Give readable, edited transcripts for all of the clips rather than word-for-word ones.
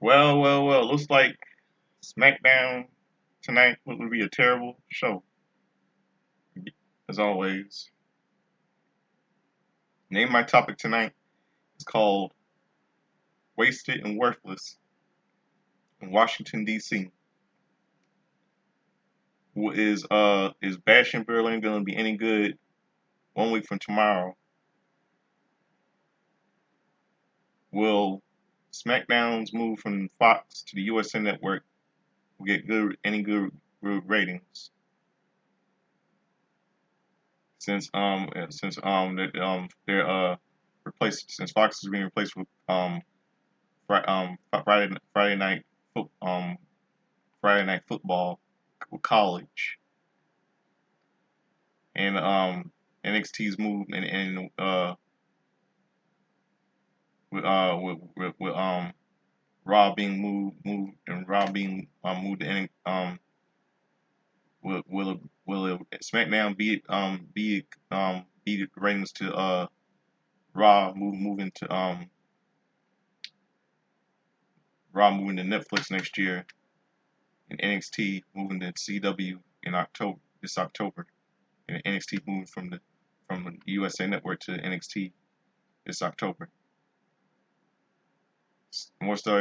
Well. Looks like Smackdown tonight would be a terrible show, as always. Name my topic tonight is called Wasted and Worthless in Washington, D.C. Is Bash in Berlin going to be any good 1 week from tomorrow? Will SmackDown's move from Fox to the USA Network will get good ratings? They're since Fox is being replaced with Friday night Friday night football with college and NXT's move and with Raw being moved and Raw being moved to will SmackDown beat the ratings to Raw moving to Netflix next year and NXT moving to CW in October and NXT moving from the USA Network to NXT this October.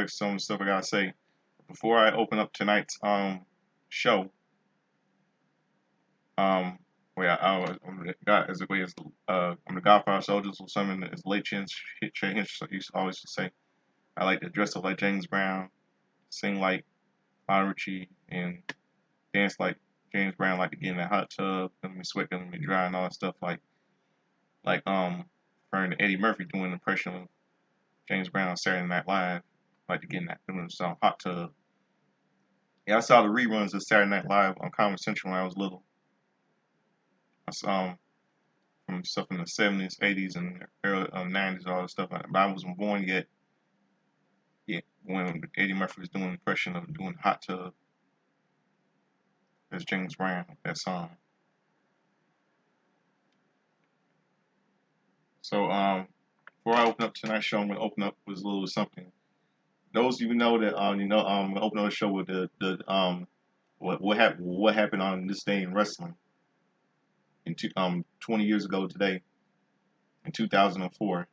Some stuff I gotta say before I open up tonight's show. I'm the guy as way as I'm the Godfather Soldiers or something as late Trey Hinch used to always say. I like to dress up like James Brown, sing like Lionel Richie, and dance like James Brown, like to get in that hot tub, let me sweat, let me dry, and all that stuff. Referring to Eddie Murphy doing an impression of James Brown on Saturday Night Live, like to get in that doing some hot tub. Yeah, I saw the reruns of Saturday Night Live on Comedy Central when I was little. I saw from stuff in the 70s, 80s, and early 90s, all that stuff. But I wasn't born yet. Yeah, when Eddie Murphy was doing an impression of doing hot tub as James Brown, that song. So before I open up tonight's show, I'm gonna open up with a little something. Those of you know that I'm gonna open up the show with what happened on this day in wrestling 20 years ago today in 2004.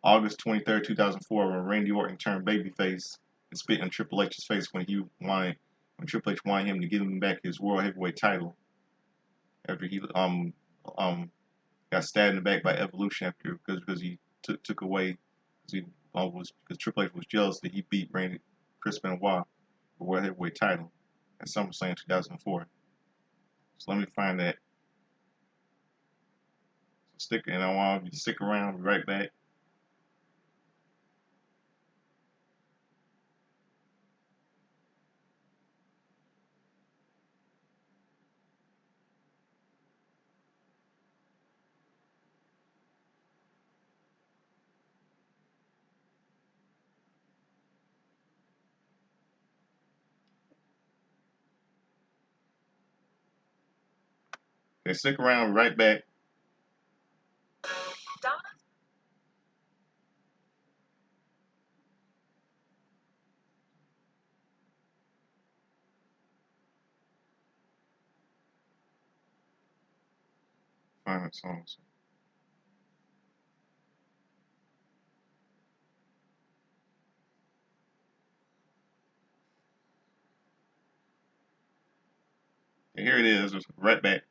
August 23rd, 2004, when Randy Orton turned babyface and spit in Triple H's face when Triple H wanted him to give him back his World Heavyweight title after he got stabbed in the back by Evolution because he took away because Triple H was jealous that he beat Chris Benoit for the World Heavyweight title at SummerSlam 2004. So let me find that. So I want you to stick around. Be right back. Okay, stick around. Be right back. Find that song. And here it is. Right back.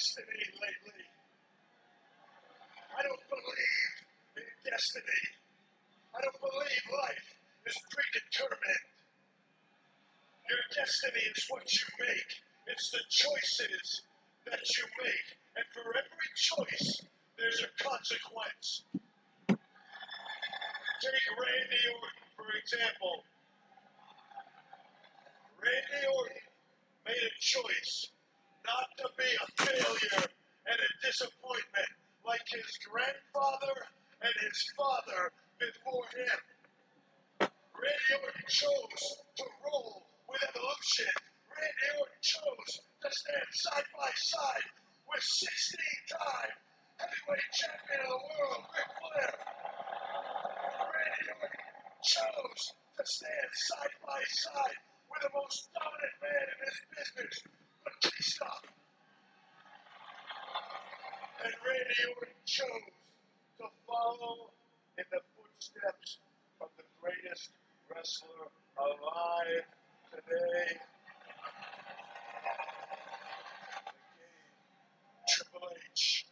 destiny lately. I don't believe in destiny. I don't believe life is predetermined. Your destiny is what you make. It's the choices that you make. And for every choice, there's a consequence. Take Randy Orton, for example. Randy Orton made a choice not to be a failure and a disappointment like his grandfather and his father before him. Randy Orton chose to roll with evolution. Randy Orton chose to stand side by side with 16-time heavyweight champion of the world, Ric Flair. Randy Orton chose to stand side by side with the most dominant man in this business, Batista. And Randy Orton chose to follow in the footsteps of the greatest wrestler alive today, Triple H.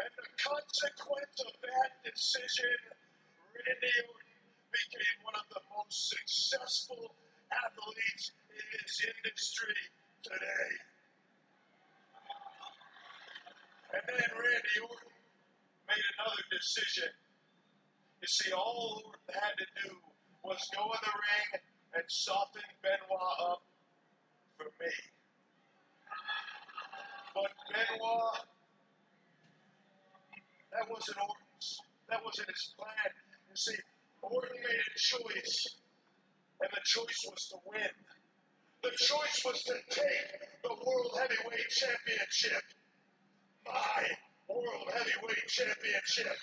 And the consequence of that decision, Randy Orton became one of the most successful athletes in this industry today. And then Randy Orton made another decision. You see, all Orton had to do was go in the ring and soften Benoit up for me. But Benoit, that wasn't Orton's. That wasn't his plan. You see, Orton made a choice, and the choice was to win. The choice was to take the World Heavyweight Championship. My World Heavyweight Championship.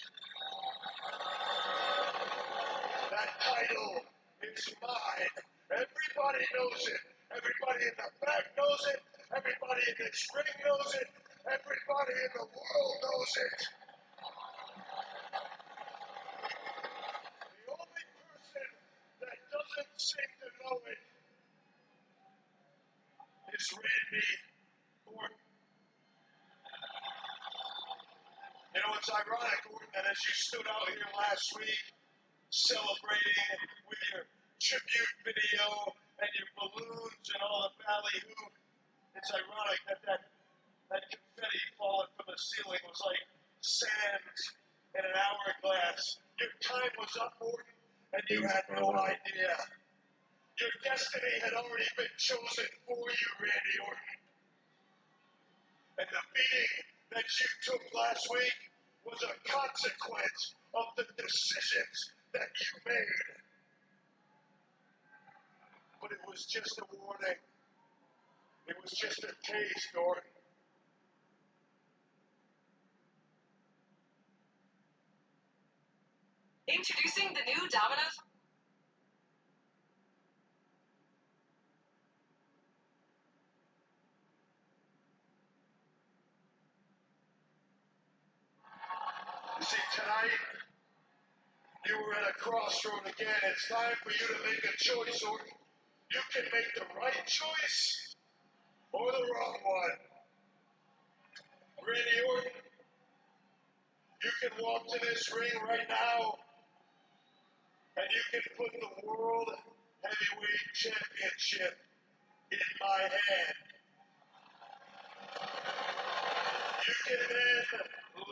That title is mine. Everybody knows it. Everybody in the back knows it. Everybody in this ring knows it. Everybody in the world knows it. The only person that doesn't seem to know it is Randy Orton. You know, it's ironic, Orton, that as you stood out here last week celebrating with your tribute video and your balloons and all the ballyhoo, it's ironic that confetti falling from the ceiling was like sand in an hourglass. Your time was up, Orton, and you had no idea. Your destiny had already been chosen for you, Randy Orton. And the beating that you took last week was a consequence of the decisions that you made. But it was just a warning. It was just a taste, Orton. Introducing the new Domino's. You see, tonight, you were at a crossroad again. It's time for you to make a choice, Orton. You can make the right choice or the wrong one. Randy Orton, you can walk to this ring right now and you can put the World Heavyweight Championship in my hand. You can then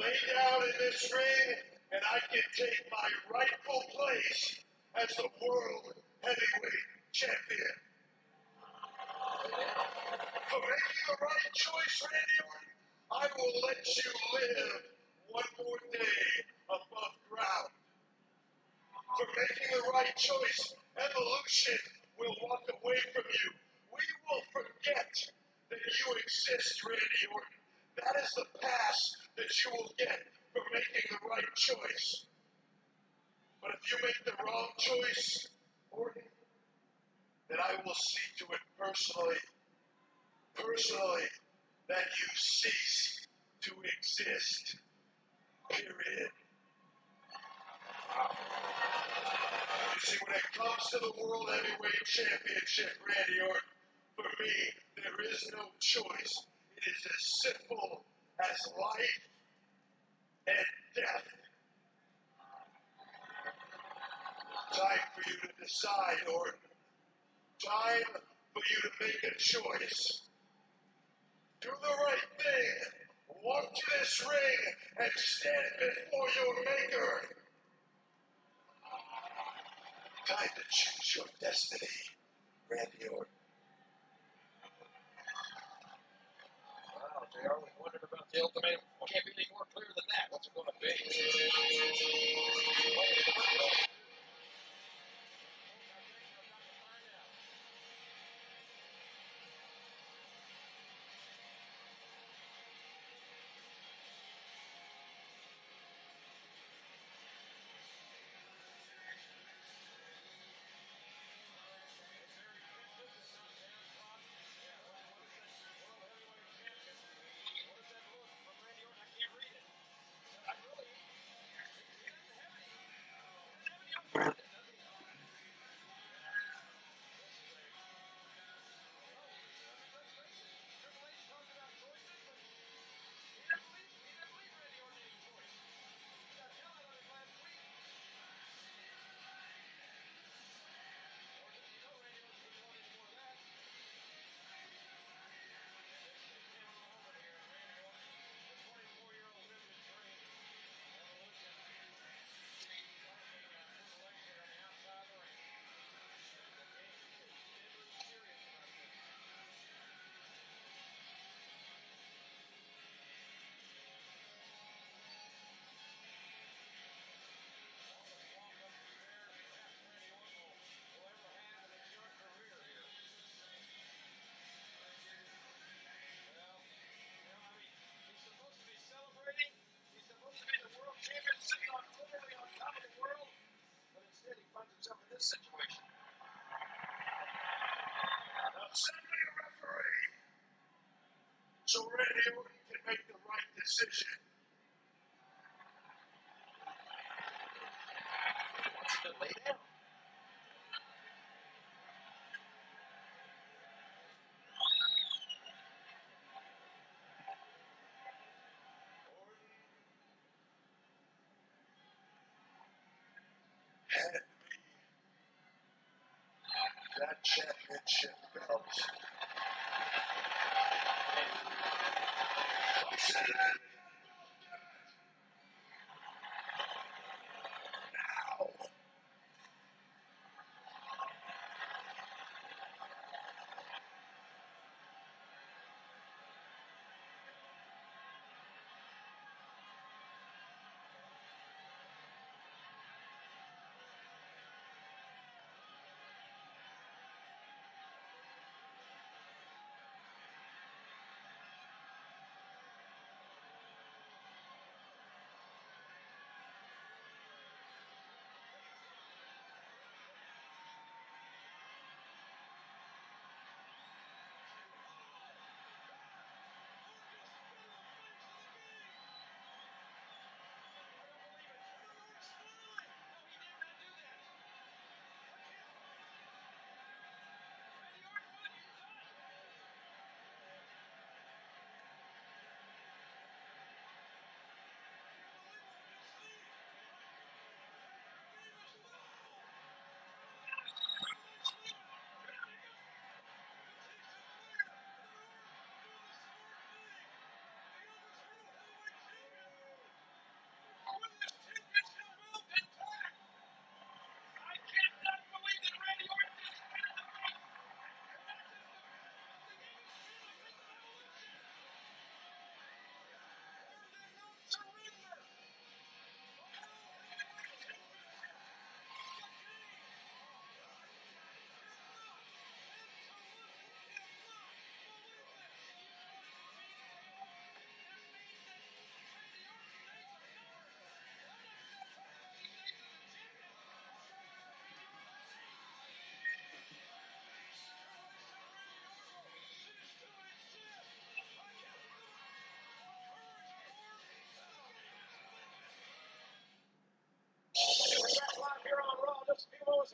lay down in this ring and I can take my rightful place as the World Heavyweight Champion. For making the right choice, Randy Orton, I will let you live one more day above ground. For making the right choice, evolution will walk away from you. We will forget that you exist, Randy Orton. That is the pass that you will get for making the right choice. But if you make the wrong choice, Orton, then I will see to it personally, that you cease to exist. Period. You see, when it comes to the World Heavyweight Championship, Randy Orton, For me, there is no choice. It is as simple as life and death. Time for you to decide, Orton. Time for you to make a choice. Do the right thing. Walk to this ring and stand before your maker. Time to choose your destiny, Randy Orton. Wow, JR was wondering about the ultimatum. Can't be any more clear than that. What's it going to be? Situation. Now send me a referee so Randy Orton can make the right decision. Wants to lay down. Hand me that championship belt. I said it. Now.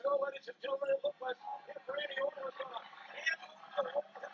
Ladies and gentlemen, it looked like Randy Orton was going to hand over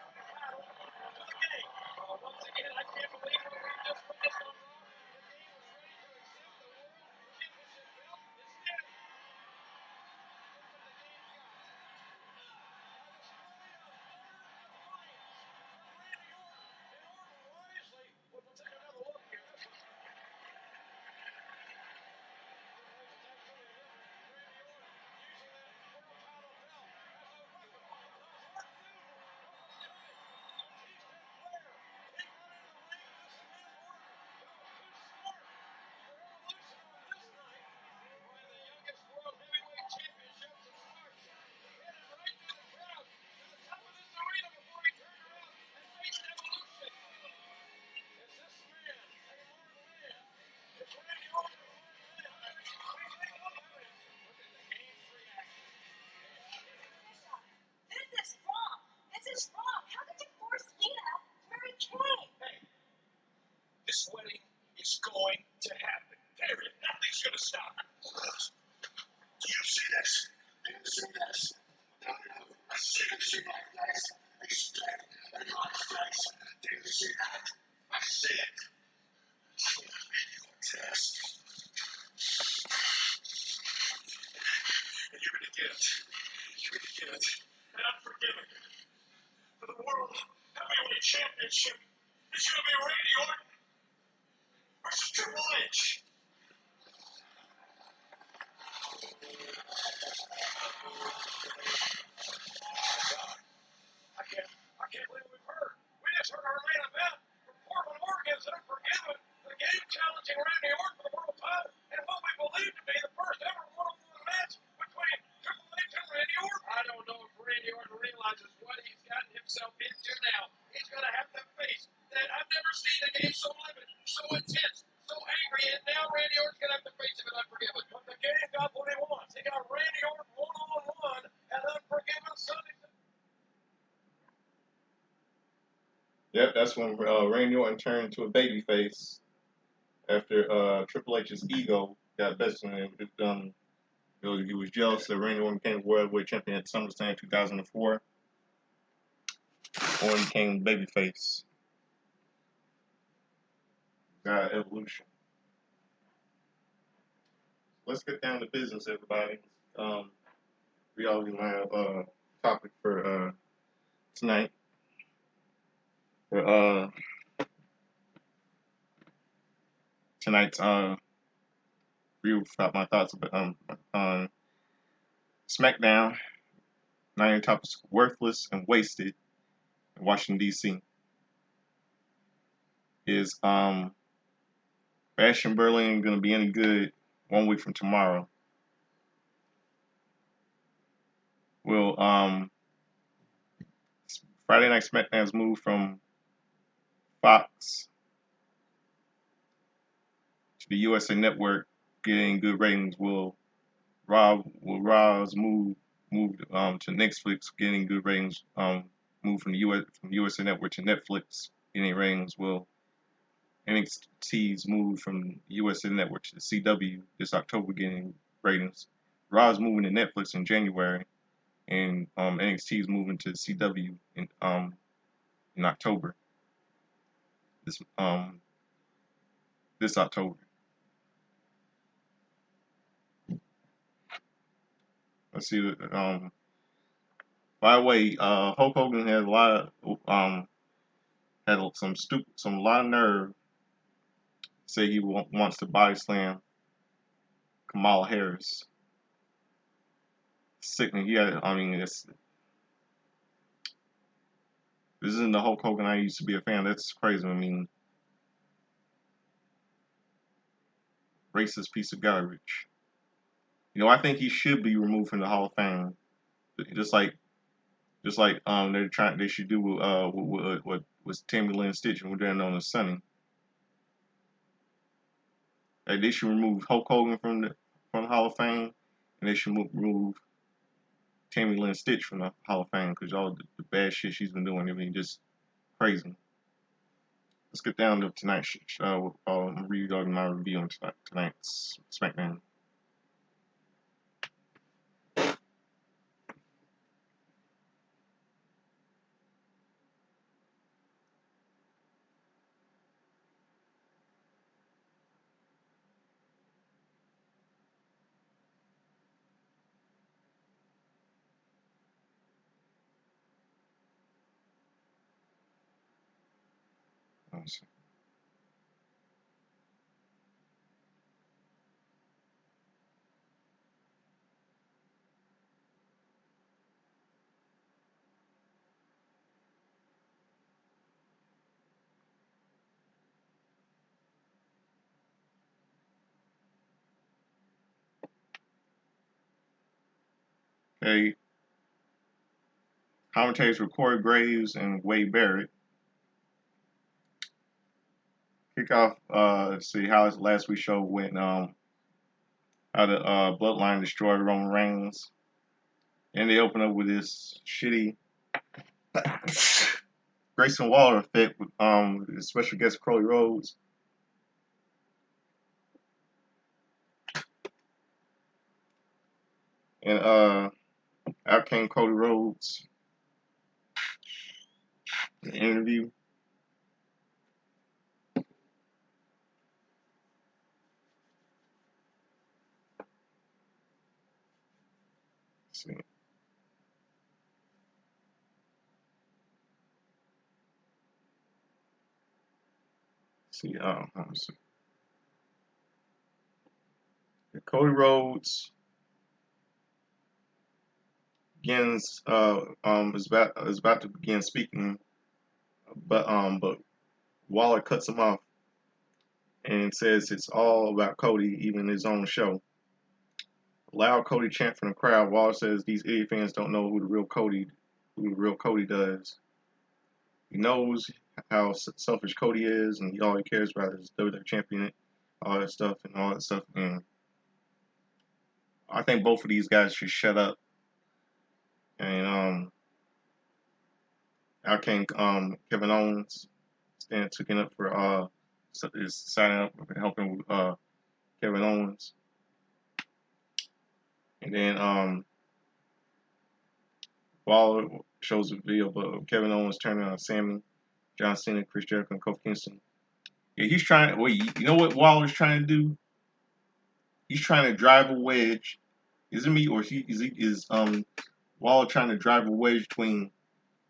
see my face? They spit in my face. Do you see that? I see it. For the video test. And you're gonna get it. You're gonna get it. And I'm forgiving. For the World Heavyweight Championship is gonna be Randy Orton versus Triple H. I can't believe we've heard. We just heard our main event from Portland, Oregon's Unforgiven, the game challenging Randy Orton for the world title, and what we believe to be the first ever one-on-one match between Triple H and Randy Orton. I don't know if Randy Orton realizes what he's gotten himself into now. He's going to have to face that. I've never seen a game so livid, so intense, so angry, and now Randy Orton's going to have to face him in Unforgiven. But the game got what he wants. He got Randy Orton one-on-one at Unforgiven Sunday. Yep, that's when Randy Orton turned into a babyface after Triple H's ego got best of him. He was jealous that Randy Orton became World Heavyweight Champion at SummerSlam 2004. Orton became babyface. Got evolution. Let's get down to business, everybody. We already have a topic for tonight. For tonight's review about my thoughts on Smackdown. Nine topics: worthless and wasted in Washington D.C. Is Bash in Berlin going to be any good 1 week from tomorrow? Will Friday Night SmackDown's moved from Fox to the USA Network getting good ratings? Will Raw's move to Netflix getting good ratings? Move from USA Network to Netflix getting ratings? Will NXT's move from USA Network to the CW this October getting ratings? Raw's moving to Netflix in January, and NXT's moving to the CW in October. This October. Let's see. By the way, Hulk Hogan had a lot of some lot of nerve. Say he wants to body slam Kamala Harris. Sickening. This isn't the Hulk Hogan I used to be a fan. That's crazy. I mean, racist piece of garbage. I think he should be removed from the Hall of Fame. Just like they should do what was Tammy Lynn Stitch and what they're known as Sunny. They should remove Hulk Hogan from the Hall of Fame, and they should remove Tammy Lynn Stitch from the Hall of Fame because all the bad shit she's been doing. I mean, just crazy. Let's get down to tonight's show. I'm reading my review on tonight's SmackDown. Okay. Commentators were Corey Graves and Wade Barrett. Kickoff, see how last week's show went, how the Bloodline destroyed Roman Reigns. And they open up with this shitty Grayson Waller effect with special guest Cody Rhodes. And out came Cody Rhodes The interview. Let's see. See, let's see. Cody Rhodes begins is about to begin speaking, but Waller cuts him off and says it's all about Cody, even his own show. Loud Cody chant from the crowd. Waller says these idiot fans don't know who the real Cody does. He knows how selfish Cody is, and all he cares about is WWE champion, all that stuff, and all that stuff. And I think both of these guys should shut up. And out came Kevin Owens, and taking up for is signing up and helping with Kevin Owens. And then Waller shows a video of Kevin Owens turning on Sammy, John Cena, Chris Jericho, and Kofi Kingston. Yeah, he's trying. Wait, you know what Waller's trying to do? He's trying to drive a wedge. Is it me or is Waller trying to drive a wedge between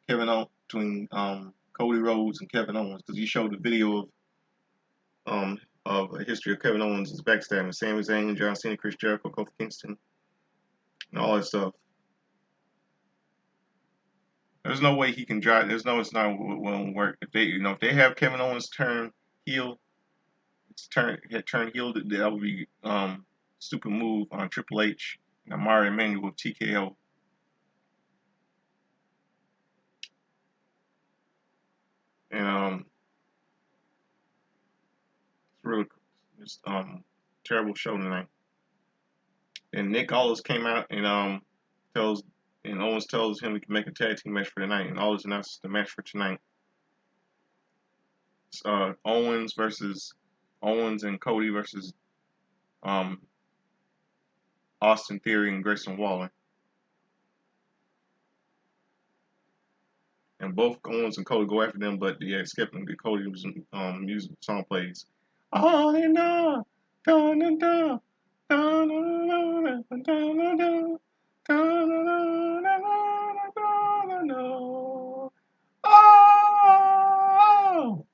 Cody Rhodes and Kevin Owens? Because he showed a video of a history of Kevin Owens' backstabbing, Sami Zayn, John Cena, Chris Jericho, Kofi Kingston, and all that stuff. There's no way he can drive. There's no, it's not won't work. If they have Kevin Owens turn heel, turn heel, that would be stupid move on Triple H and Amari Emanuel with TKO. And it's really just terrible show tonight. And Nick Aldis came out and tells and Owens tells him he can make a tag team match for tonight, and Aldis announces the match for tonight. It's, Owens and Cody versus Austin Theory and Grayson Waller. And both Owens and Cody go after them, but yeah, skipping the Cody's music song plays. All in all, dun dun dun, dun dun dun dun dun Oh!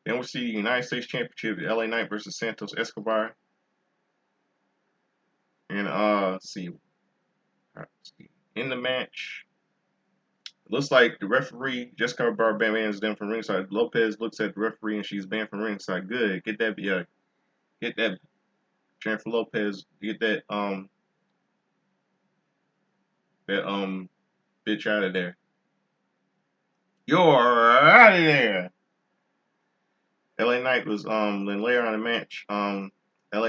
Then we see United States Championship, LA Knight versus Santos Escobar. And let's see. In the match, it looks like the referee Jessica Barber bans them from ringside. Lopez looks at the referee and she's banned from ringside. Good, get that Jennifer Lopez, get that bitch out of there. You're out of there. LA Knight was then later on the match, LA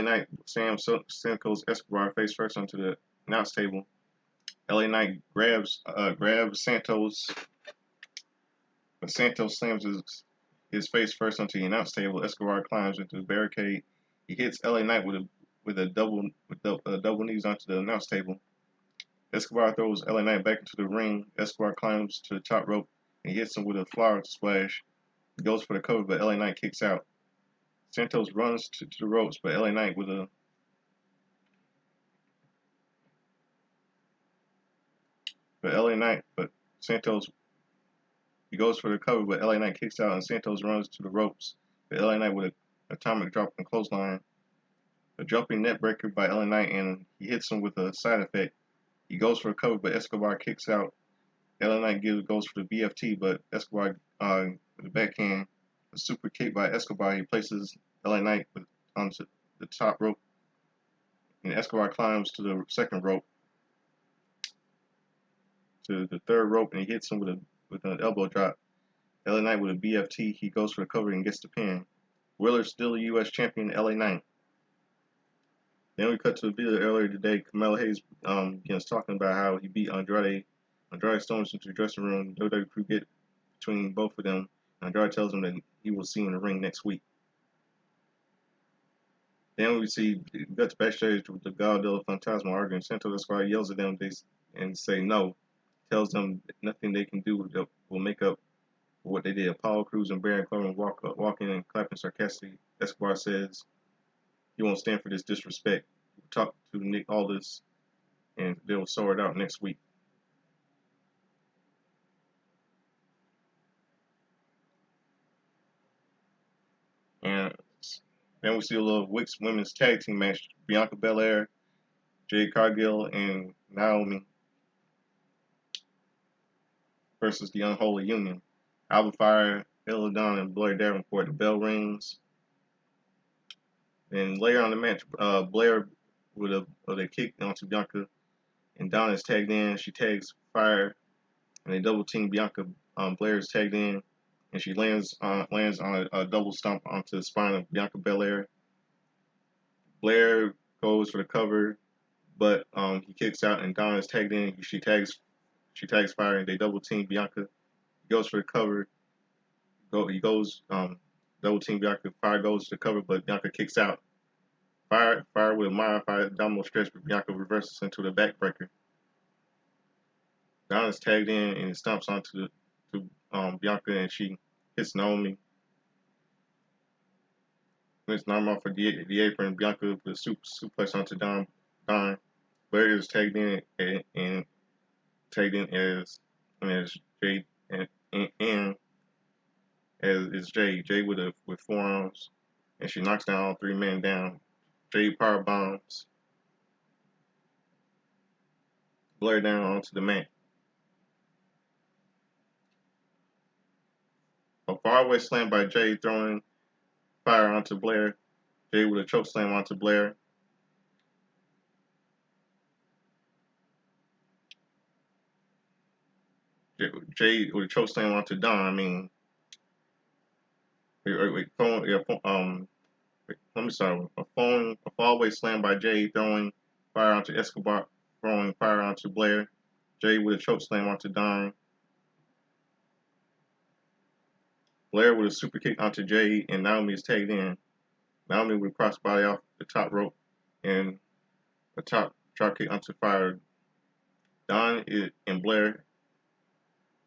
Knight Santos Escobar face first onto the announce table. LA Knight grabs Santos, but Santos slams his face first onto the announce table. Escobar climbs into the barricade. He hits LA Knight with a double knees onto the announce table. Escobar throws LA Knight back into the ring. Escobar climbs to the top rope and hits him with a flower splash. He goes for the cover, but LA Knight kicks out. Santos runs to the ropes, but LA Knight but Santos, he goes for the cover, but LA Knight kicks out and Santos runs to the ropes. But LA Knight with an atomic drop and clothesline. A jumping net breaker by LA Knight, and he hits him with a side effect. He goes for the cover, but Escobar kicks out. LA Knight goes for the BFT, but Escobar with a backhand. A super kick by Escobar. He places LA Knight onto the top rope, and Escobar climbs to the second rope, to the third rope, and he hits him with an elbow drop. LA Knight with a BFT. He goes for the cover and gets the pin. Wheeler's still a U.S. champion, LA Knight. Then we cut to a video earlier today. Carmelo Hayes begins talking about how he beat Andrade storms into the dressing room. WWE crew get between both of them. Andrade tells him that he will see him in the ring next week. Then we got to backstage with the God del Fantasma arguing. Santos Escobar yells at them and say no. tells them nothing they can do will make up for what they did. Apollo Crews and Baron Corbin walk in and clapping sarcastically. Escobar says he won't stand for this disrespect. We'll talk to Nick Aldis and they'll sort it out next week. And then we see a little Wicks women's tag team match. Bianca Belair, Jade Cargill, and Naomi versus the Unholy Union. Alba Fire, Ella Dawn, and Blair Davenport. The bell rings. And later on the match, Blair with a kick onto Bianca, and Dawn is tagged in. She tags Fire, and they double team Bianca. Blair is tagged in, and she lands on a double stomp onto the spine of Bianca Belair. Blair goes for the cover, but he kicks out, and Dawn is tagged in. She tags Fire, and they double team Bianca. He goes for the cover. He goes double team Bianca. Fire goes to the cover, but Bianca kicks out. Fire with a modified abdominal stretch, but Bianca reverses into the backbreaker. Dawn is tagged in and stomps onto Bianca, and she hits Naomi. Hits Naomi off of the apron. Bianca with a suplex onto Dawn. Blair is tagged in and tagged in as Jade and as is Jade. Jade with forearms, and she knocks down all three men down. Jade power bombs Blair down onto the mat. A faraway slam by Jade, throwing Fire onto Blair. Jade with a choke slam onto Blair. Jade with a choke slam onto Dawn. I mean, let me start. A faraway slam by Jade, throwing Fire onto Escobar, throwing Fire onto Blair. Jade with a choke slam onto Dawn. Blair with a super kick onto Jade, and Naomi is tagged in. Naomi with a crossbody off the top rope and a top drop kick onto Fire. Dawn and Blair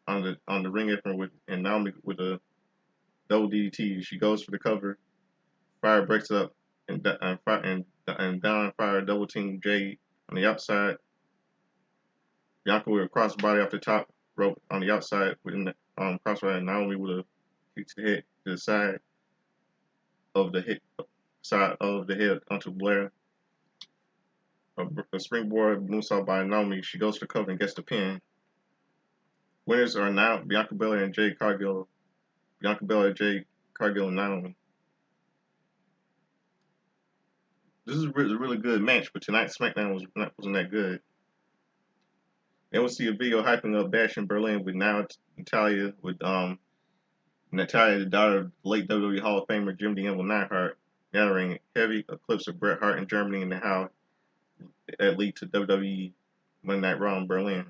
on the ring apron and Naomi with a double DDT. She goes for the cover. Fire breaks up and Dawn and Fire double team Jade on the outside. Bianca with a crossbody off the top rope on the outside with crossbody, and Naomi with a kick to the head to the side of the head onto Blair. A springboard moonsault by Naomi. She goes for cover and gets the pin. Winners are now Bianca Belair and Jade Cargill. Bianca Belair, Jade Cargill, and Naomi. This is a really good match, but tonight's SmackDown wasn't that good. Then we'll see a video hyping up Bash in Berlin with Natalia, the daughter of late WWE Hall of Famer Jim the Anvil Neidhart, gathering heavy eclipse of Bret Hart in Germany, and how that lead to WWE Monday Night Raw in Berlin.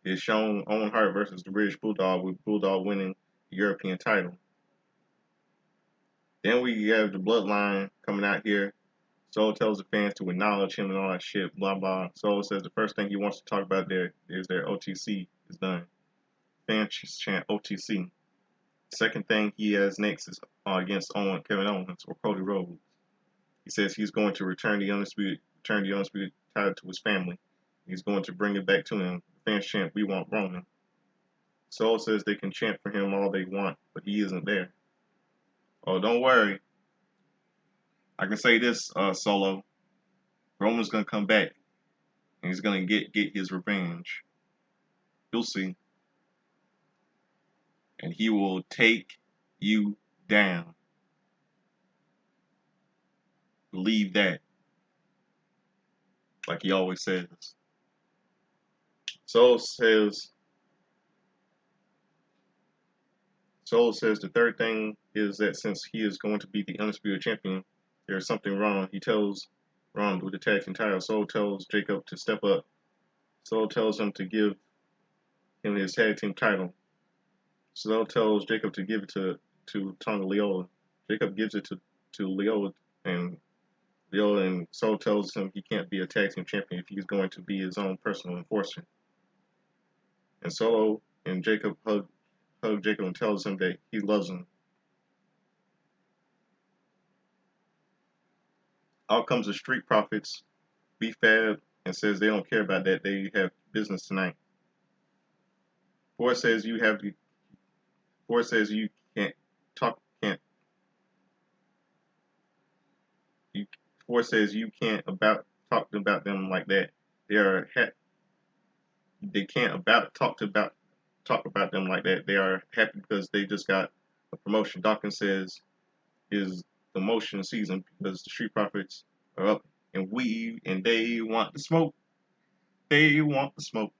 It's shown Owen Hart versus the British Bulldog, with Bulldog winning the European title. Then we have the Bloodline coming out here. Solo tells the fans to acknowledge him and all that shit, blah blah. Solo says the first thing he wants to talk about there is their OTC is done. Fans chant OTC. Second thing he has next is against Kevin Owens or Cody Rhodes. He says he's going to return the undisputed title to his family. He's going to bring it back to him. Fans chant, "We want Roman." Solo says they can chant for him all they want, but he isn't there. Oh, don't worry. I can say this, Solo. Roman's gonna come back, and he's gonna get his revenge. You'll see. And he will take you down. Believe that. Like he always says. Solo says the third thing is that since he is going to be the undisputed champion, there's something wrong. He tells Ron with the tag team title. Solo tells Jacob to step up. Solo tells him to give him his tag team title. Solo tells Jacob to give it to Tonga Leola. Jacob gives it to Leola, and Solo tells him he can't be a tag team champion if he's going to be his own personal enforcer. And Solo and Jacob hug Jacob and tells him that he loves him. Out comes the Street Profits, B-Fab, and says they don't care about that. They have business tonight. Ford says you can't talk can't you Ford says you can't talk about them like that. They can't talk about them like that. They are happy because they just got a promotion. Dawkins says is the motion season because the Street Profits are up and they want the smoke. They want the smoke.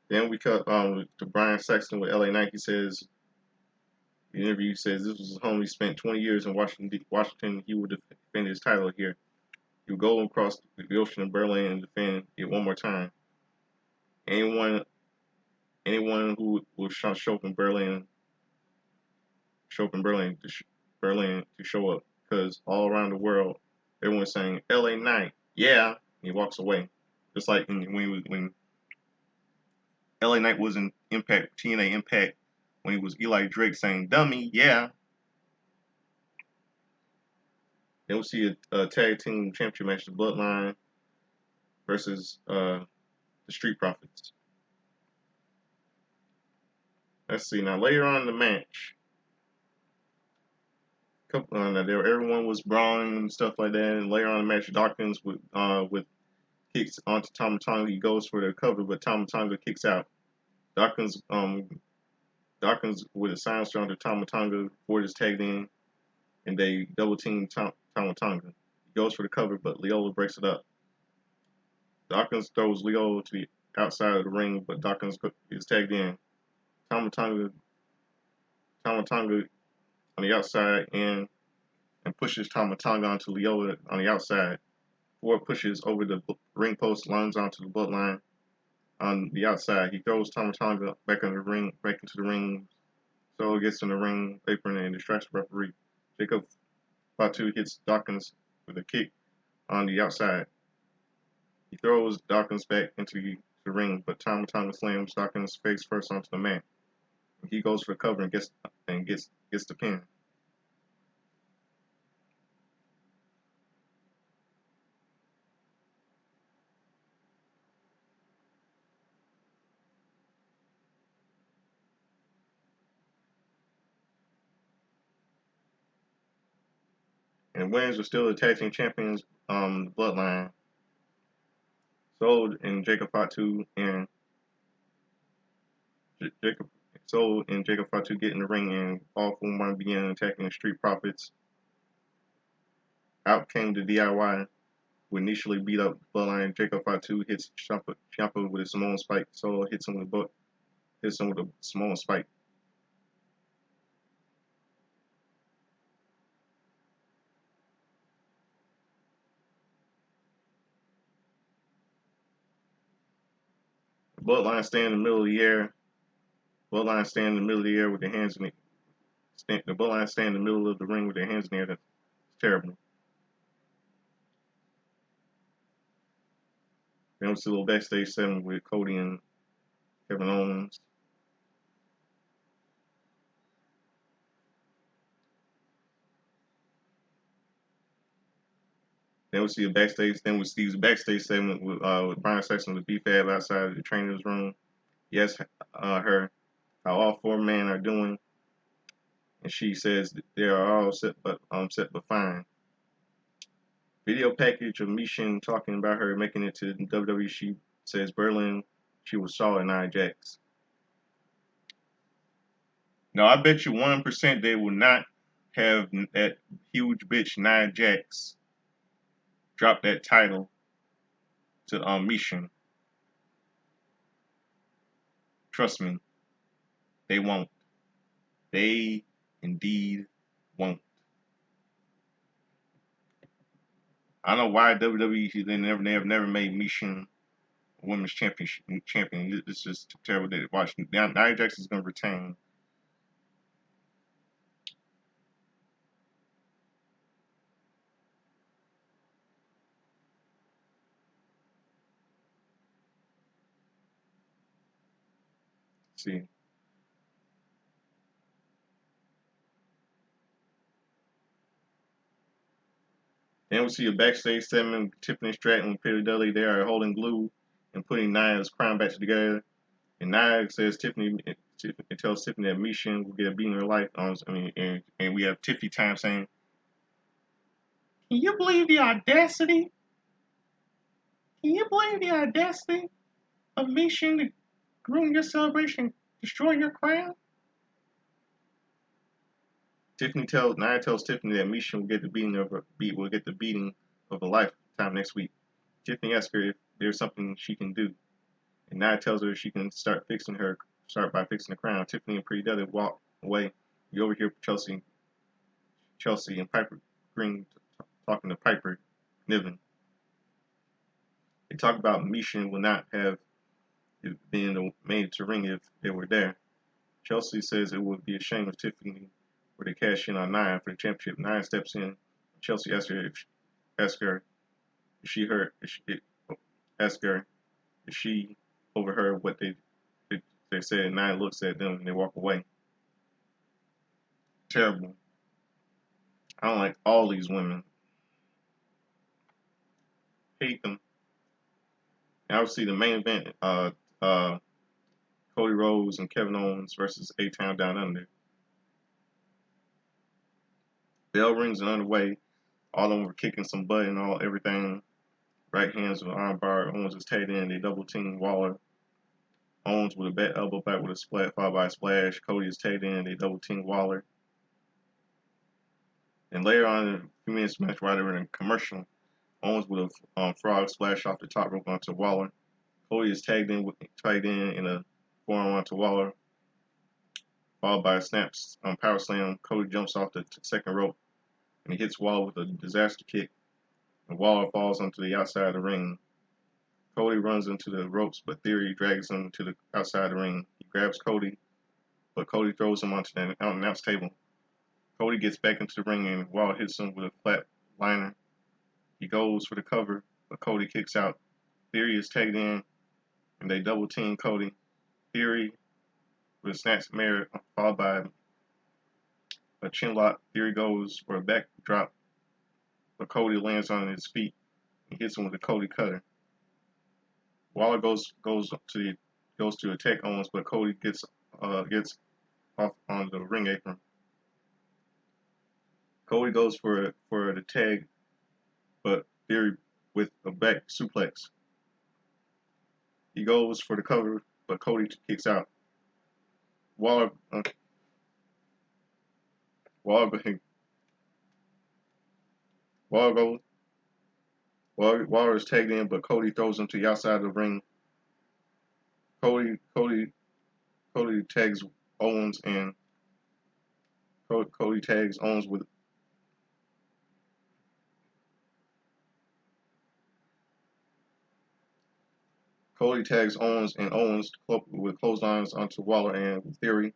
Then we cut to Brian Saxton with LA Knight. He says the interview says this was his home. He spent 20 years in Washington. He would defend his title here. He would go across the ocean in Berlin and defend it one more time. Anyone who will show up in Berlin to show up because all around the world everyone's saying LA Knight, yeah. And he walks away, just like when LA Knight was in Impact, TNA Impact, when he was Eli Drake saying dummy, yeah. Then we'll see a tag team championship match, the Bloodline versus the Street Profits. Let's see now. Later on in the match, everyone was brawling and stuff like that. And later on in the match, Dawkins with kicks onto Tama Tonga. He goes for the cover, but Tama Tonga kicks out. Dawkins with a silencer onto Tama Tonga. Ford is tagged in, and they double team Tama Tonga. He goes for the cover, but Leola breaks it up. Dawkins throws Leo to the outside of the ring, but Dawkins is tagged in. Tama Tonga on the outside and pushes Tama Tonga onto Leola on the outside. Ford pushes over the ring post, lands onto the bloodline on the outside. He throws Tama Tonga back into the ring. Solo gets in the ring apron and distracts the referee. Jacob Fatu hits Dawkins with a kick on the outside. He throws Dawkins back into the ring, but Tama Tonga slams Dawkins face first onto the mat. He goes for the cover and gets the pin. And winners are still the tag team champions, Bloodline. Sold and Jacob Fatu and Jacob Fatu get in the ring, and all four men begin attacking the Street Profits. Out came the DIY, who initially beat up Bloodline. Jacob Fatu hits Ciampa with a Samoan spike. Solo hits him with a Samoan spike. The Bloodline stand in the middle of the air. Bloodline stand in the middle of the air with their hands in the Bloodline stand in the middle of the ring with their hands in the air. That's terrible. Then we see a little backstage segment with Cody and Kevin Owens. Then we see a backstage segment with Brian Saxton with B-Fab outside the trainer's room. He asks her how all four men are doing, and she says that they are all set but fine. Video package of Mishin talking about her making it to WWE. She says Berlin she was saw at Nia Jax. Now I bet you 1% they will not have that huge bitch Nia Jax drop that title to Mishin. Trust me, they won't. They indeed won't. I don't know why WWE they have never made Mishin a women's champion. It's just terrible to watch. Now Nia Jax is going to retain. See. Then we see a backstage segment with Tiffany Stratton and Peter Dudley. They are holding glue and putting Nia's crown back together. And Nia says Tiffany it tells Tiffany that Mishin will get a beating in her life. And we have Tiffy time saying, "Can you believe the audacity? Can you believe the audacity of Mishin to ruin your celebration, destroy your crown?" Nia tells Tiffany that Mishin will get the beating of a lifetime next week. Tiffany asks her if there's something she can do, and Nia tells her she can start by fixing the crown. Tiffany and Pretty Deadly walk away. You overhear Chelsea and Piper Green talking to Piper Niven. They talk about Mishin will not have been made to ring if they were there. Chelsea says it would be a shame if Tiffany were to cash in on Nia for the championship. Nia steps in. Chelsea asks her if she overheard what they said. Nia looks at them and they walk away. Terrible. I don't like all these women. Hate them. And obviously the main event, Cody Rhodes and Kevin Owens versus A-Town Down Under. Bell rings and underway. All of them were kicking some butt and everything. Right hands with arm bar. Owens is tagged in. They double team Waller. Owens with a back elbow back with a splat followed by a splash. Cody is tagged in. They double team Waller. And later on in a few minutes match, while they were in a commercial, Owens with a frog splash off the top rope onto Waller. Cody is tagged in in a forearm onto Waller, followed by a snaps power slam. Cody jumps off the second rope and he hits Waller with a disaster kick. And Waller falls onto the outside of the ring. Cody runs into the ropes, but Theory drags him to the outside of the ring. He grabs Cody, but Cody throws him onto the announce table. Cody gets back into the ring and Waller hits him with a flat liner. He goes for the cover, but Cody kicks out. Theory is tagged in, and they double team Cody. Theory with a snatch mare followed by a chin lock. Theory goes for a backdrop, but Cody lands on his feet and hits him with a Cody cutter. Waller goes to attack Owens, but Cody gets off on the ring apron. Cody goes for the tag, but Theory with a back suplex. He goes for the cover, but Cody kicks out. Waller is tagged in, but Cody throws him to the outside of the ring. Cody tags Owens and Cody tags Owens with Owens with clotheslines onto Waller and Theory.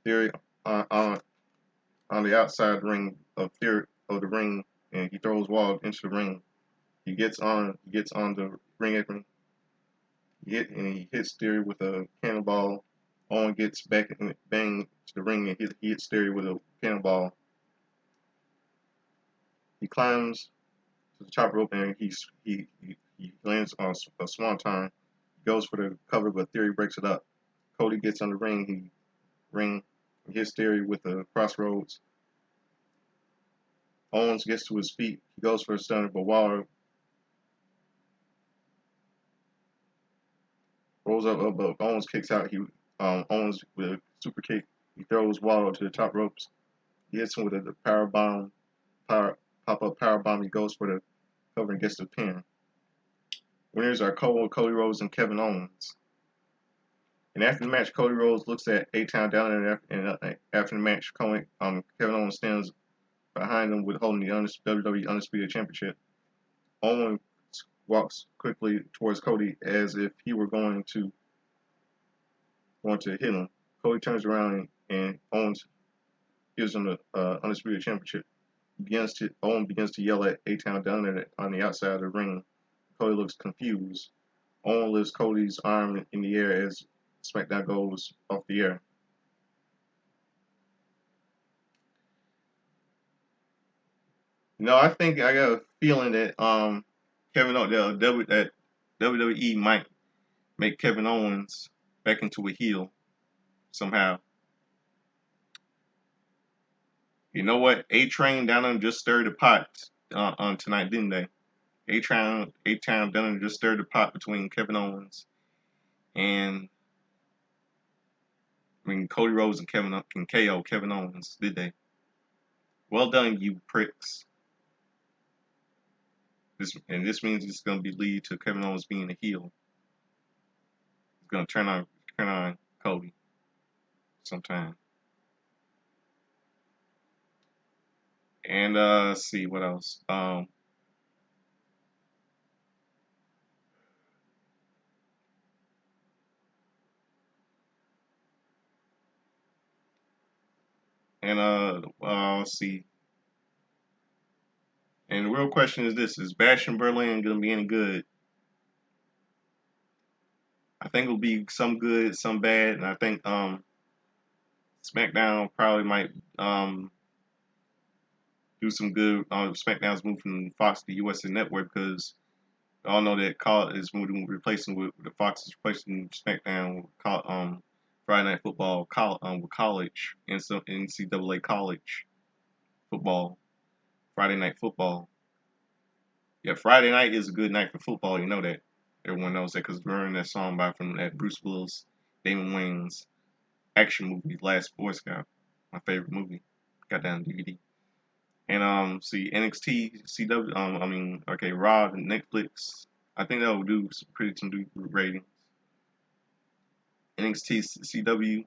Theory on the outside ring of the ring, and he throws Waller into the ring. He gets on the ring apron. He hits Theory with a cannonball. Owen gets back and bang to the ring and he hits Theory with a cannonball. He climbs to the top rope and he lands on a swanton. He goes for the cover, but Theory breaks it up. Cody gets on the ring. He hits Theory with the crossroads. Owens gets to his feet. He goes for a stunner, but Waller rolls up, but Owens kicks out. Owens with a super kick. He throws Waller to the top ropes. He hits him with a pop-up power bomb. He goes for the cover and gets the pin. Winners are Cody Rhodes and Kevin Owens. And after the match, Cody Rhodes looks at A-Town down there, and after the match, Kevin Owens stands behind him with holding the WWE Undisputed Championship. Owens walks quickly towards Cody as if he were going to hit him. Cody turns around and Owens gives him the Undisputed Championship. Owen begins to yell at A-Town down there on the outside of the ring. Cody looks confused. Owen lifts Cody's arm in the air as SmackDown goes off the air. No, I think I got a feeling that Kevin that WWE might make Kevin Owens back into a heel somehow. You know what? A-Train down there just stirred the pot on tonight, didn't they? A-Town down there just stirred the pot between Kevin Owens and Cody Rhodes and KO Kevin Owens, did they? Well done, you pricks. This means it's going to be lead to Kevin Owens being a heel. He's going to turn on Cody sometime. And let's see what else. Let's see. And the real question is this: is Bash in Berlin going to be any good? I think it'll be some good, some bad, and I think SmackDown probably might do some good. SmackDown's moving from Fox to USA Network because we all know that is replacing with the Fox is replacing SmackDown with Friday Night Football with college and some NCAA college football. Friday Night Football. Yeah, Friday night is a good night for football. You know that. Everyone knows that because remember that song from that Bruce Willis, Damon Wayans action movie, Last Boy Scout. My favorite movie. Got that on DVD. And see NXT, CW. Raw and Netflix. I think that will do some good ratings. NXT, CW.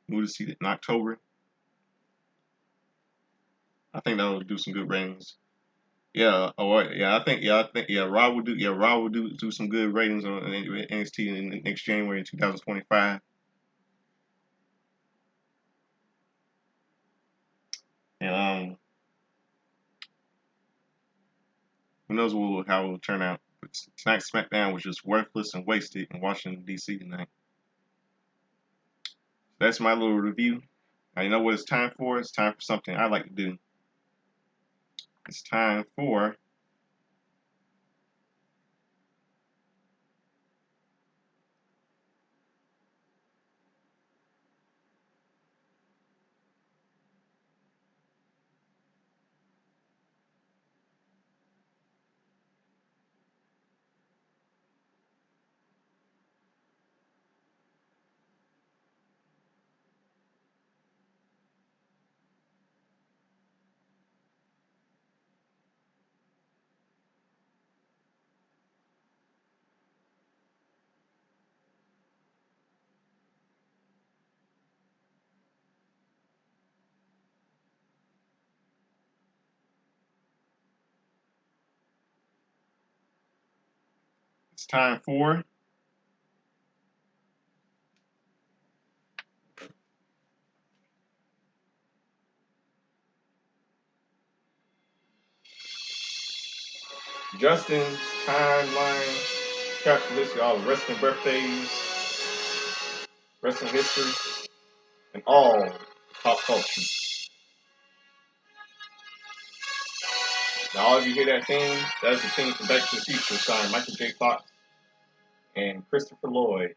Move to see it in October. I think that will do some good ratings. Yeah, Raw will do some good ratings on NXT in next January in 2025. And who knows how it will turn out. But tonight's SmackDown was just worthless and wasted in Washington D.C. tonight. That's my little review. Now you know what it's time for? It's time for something I like to do. It's time for it's time for Justin's timeline calculation, all the wrestling birthdays, wrestling history, and all pop culture. Now, all of you hear that theme? That's the theme from Back to the Future, starring Michael J. Fox and Christopher Lloyd.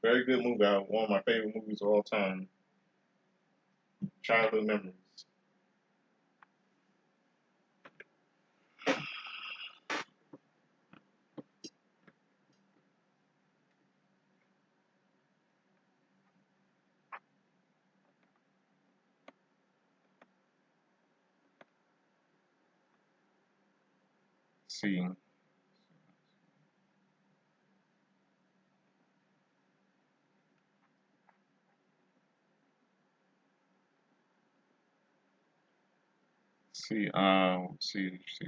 Very good movie. One of my favorite movies of all time. Childhood memories. See.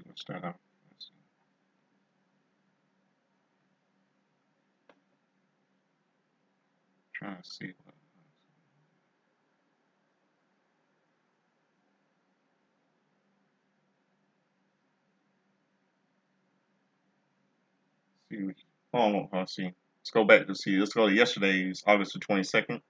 Let's start off. Trying to see. see. Hold on, let's see. Let's go back to see. Let's go to yesterday's, August the 22nd.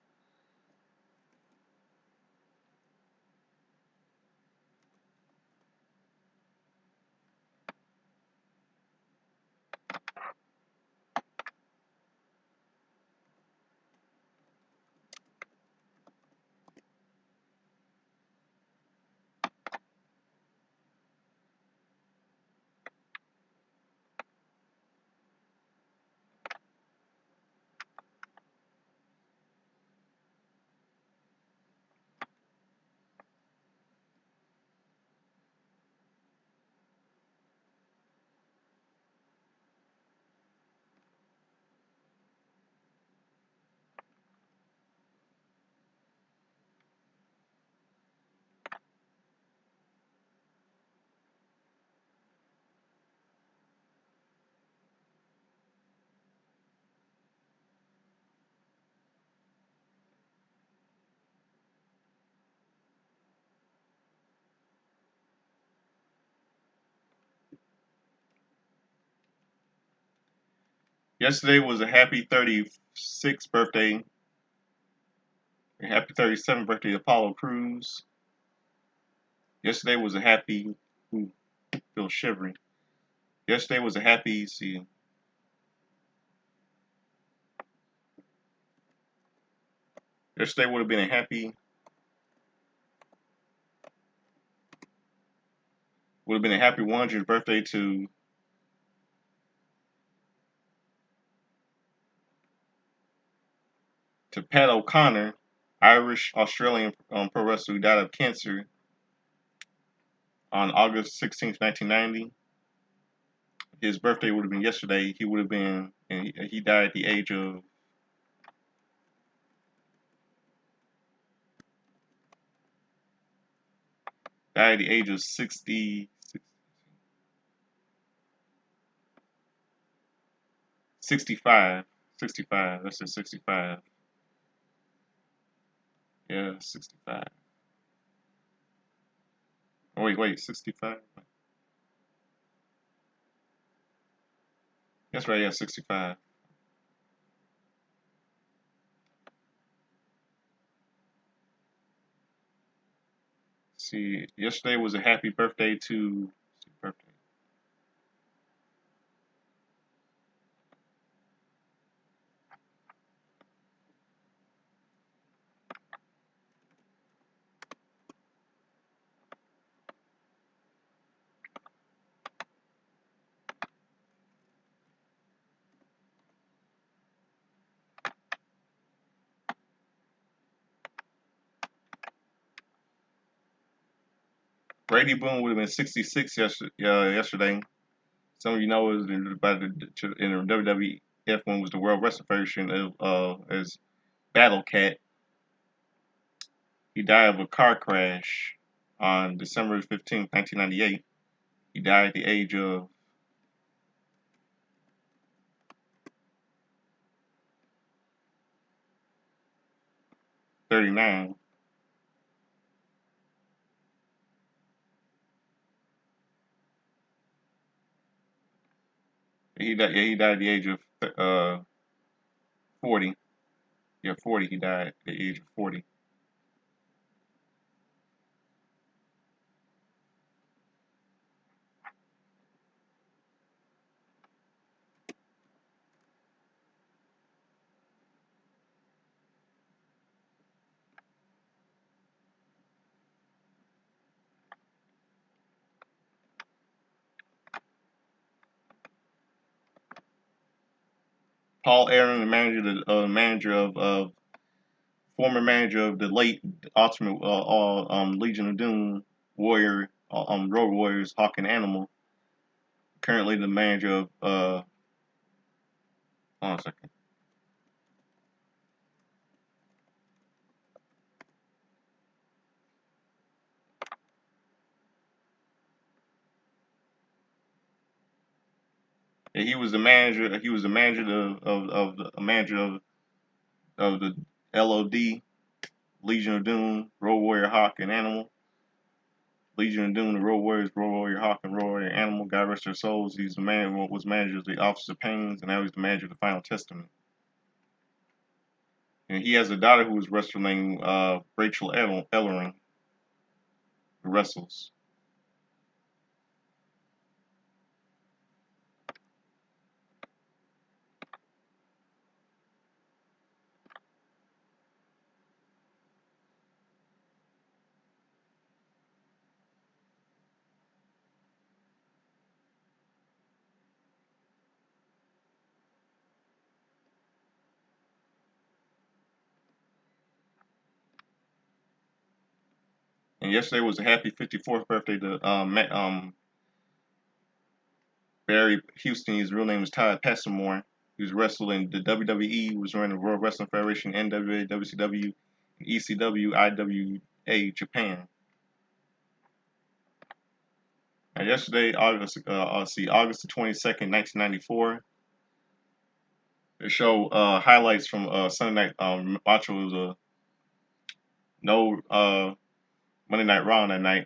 Yesterday was a happy 36th birthday. A happy 37th birthday to Apollo Crews. Yesterday was a happy. Ooh, feel shivering. Yesterday was a happy. See. Yesterday would have been a happy. Would have been a happy 100th birthday to Pat O'Connor, Irish Australian pro wrestler who died of cancer on August 16th, 1990. His birthday would have been yesterday. He would have been, and he died at the age of 60, 65. 65. That's it, 65. Yeah, 65. Oh, wait, 65? That's right, yeah, 65. See, yesterday was a happy birthday to. Birthday. Brady Boone would have been 66 yesterday. Some of you know is in the WWF one was the World Wrestling Federation as Battle Cat. He died of a car crash on December 15th, 1998. He died at the age of 39. He died at the age of 40. Yeah, 40. He died at the age of 40. Paul Aaron, the former manager of the late Ultimate Legion of Doom Warrior, Road Warriors, Hawk and Animal. Currently the manager of hold on a second. Yeah, he was the manager. He was the manager of the manager of the LOD, Legion of Doom, Road Warrior, Hawk and Animal. Legion of Doom, the Road Warriors, Road Warrior Hawk, and Road Warrior Animal. God rest their souls. He's the man was manager of the Office of Pains, and now he's the manager of the Final Testament. And he has a daughter who is wrestling Rachel Ellering, who wrestles. And yesterday was a happy 54th birthday to Barry Houston. His real name is Todd Passamore. He was wrestling the WWE, was running the World Wrestling Federation, NWA, WCW, ECW, IWA Japan. And yesterday, August the 22nd, 1994, they show highlights from Sunday Night. Macho was no Monday Night Raw that night.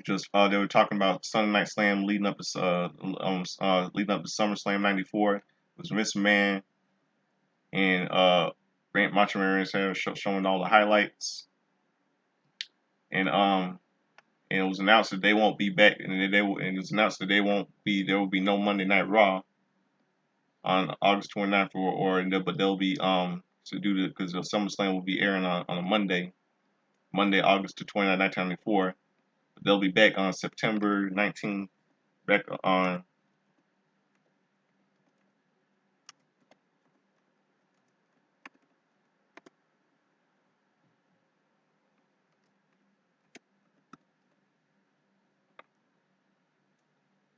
Just they were talking about Sunday Night Slam leading up to SummerSlam '94. It was Miss Man and Grant Macho Man showing all the highlights, and it was announced that they won't be back, and it was announced that there will be no Monday Night Raw on August 29th, but they'll be to do the because SummerSlam will be airing on a Monday, August 29th, 1994. But they'll be back on September 19th, back on.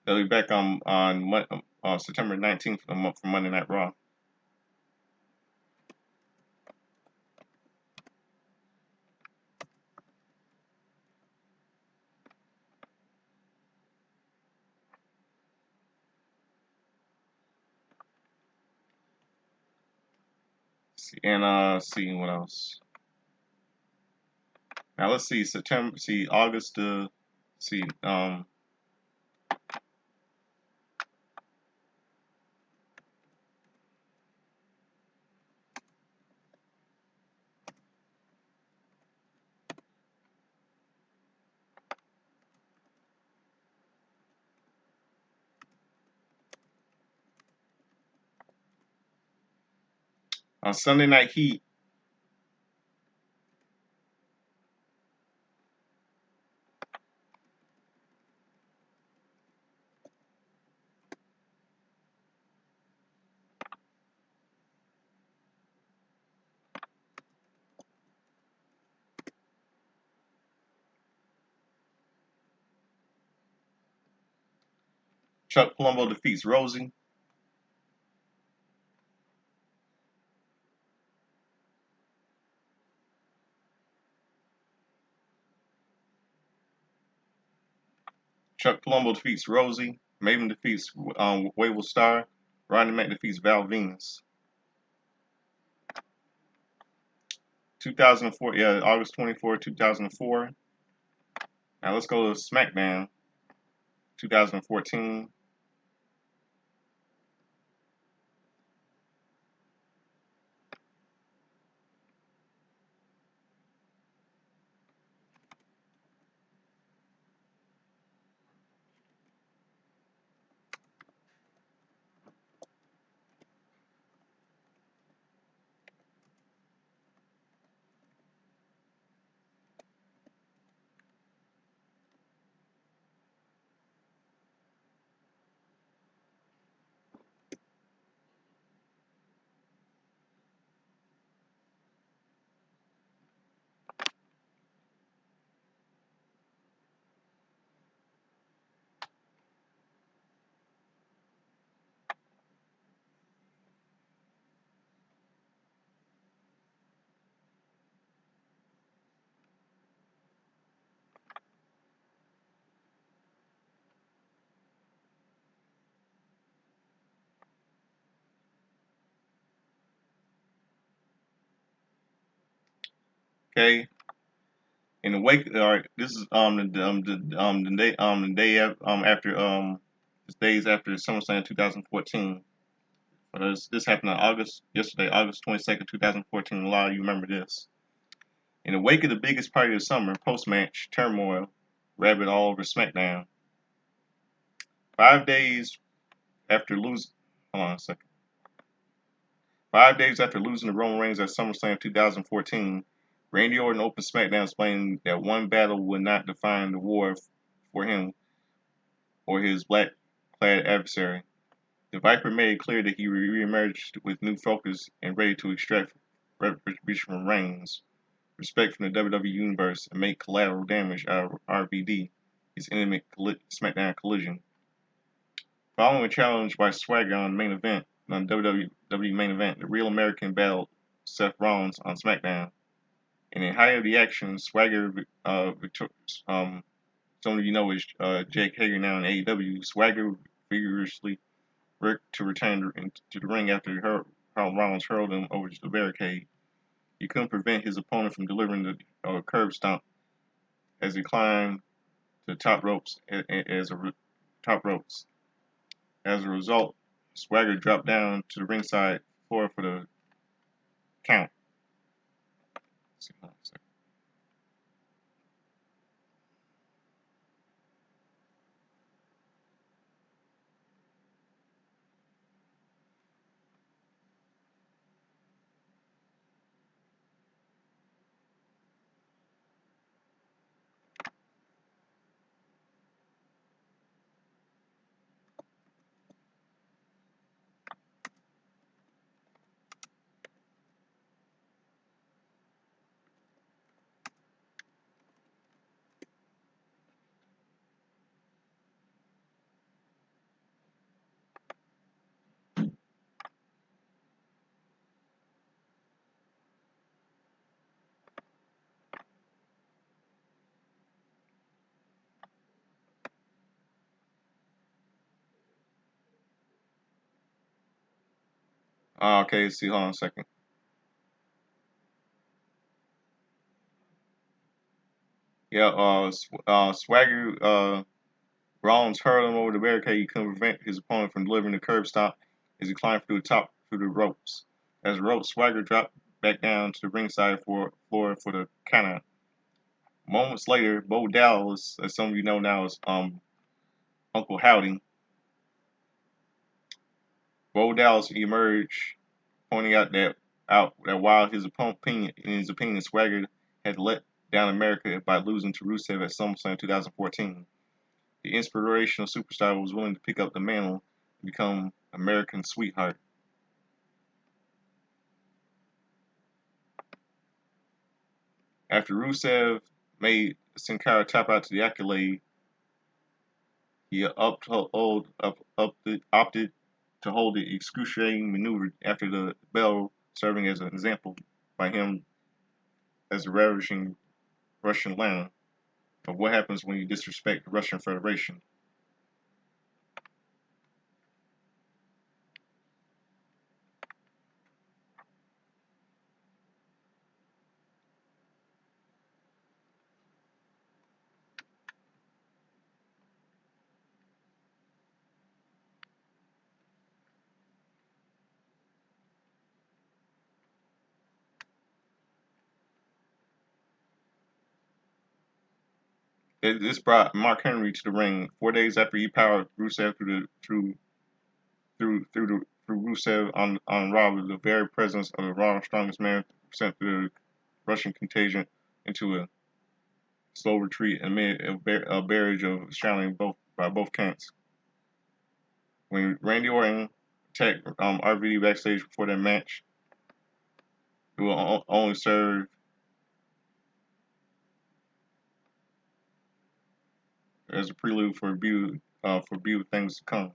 They'll be back on September 19th for Monday Night Raw. And see what else. Now let's see September. See August. See on Sunday Night Heat. Chuck Palumbo defeats Rosie. Chuck Palumbo defeats Rosie. Maven defeats Wavell Star. Rodney Mack defeats Val Venus. 2004, yeah, August 24, 2004. Now let's go to Smackdown, 2014. Okay. In the wake, all right, this is the day after days after SummerSlam 2014. This happened on yesterday, August 22nd, 2014. A lot of you remember this. In the wake of the biggest party of the summer, post-match turmoil rabbited all over SmackDown. 5 days after losing, hold on a second. 5 days after losing to Roman Reigns at SummerSlam 2014, Randy Orton opened SmackDown explaining that one battle would not define the war for him or his black-clad adversary. The Viper made it clear that he re-emerged with new focus and ready to extract retribution from Reigns, respect from the WWE Universe, and make collateral damage out of RVD, his intimate SmackDown collision. Following a challenge by Swagger on WWE main event, the Real American battled Seth Rollins on SmackDown. And in height of the action, Swagger, some of you know is Jake Hager now in AEW. Swagger vigorously worked to return to the ring after Rollins hurled him over the barricade. He couldn't prevent his opponent from delivering the curb stomp as he climbed to the top ropes. As a result, Swagger dropped down to the ringside floor for the count. Okay, see, hold on a second. Yeah, Swagger, Rollins hurled him over the barricade. He couldn't prevent his opponent from delivering the curb stomp as he climbed through the ropes. As a rope, Swagger dropped back down to the ringside floor for the countout. Moments later, Bo Dallas, as some of you know now, is Uncle Howdy. Bo Dallas emerged, pointing out that while in his opinion, Swagger had let down America by losing to Rusev at SummerSlam 2014. The inspirational superstar was willing to pick up the mantle and become American sweetheart. After Rusev made Sin Cara tap out to the accolade, he opted to hold the excruciating maneuver after the bell, serving as an example by him as a ravishing Russian Lana of what happens when you disrespect the Russian Federation. This brought Mark Henry to the ring 4 days after he powered Rusev through Rusev on Raw with the very presence of the Raw strongest man sent through the Russian contingent into a slow retreat amid a barrage of shouting by both camps. When Randy Orton attacked RVD backstage before that match, it will only serve as a prelude for beautiful things to come.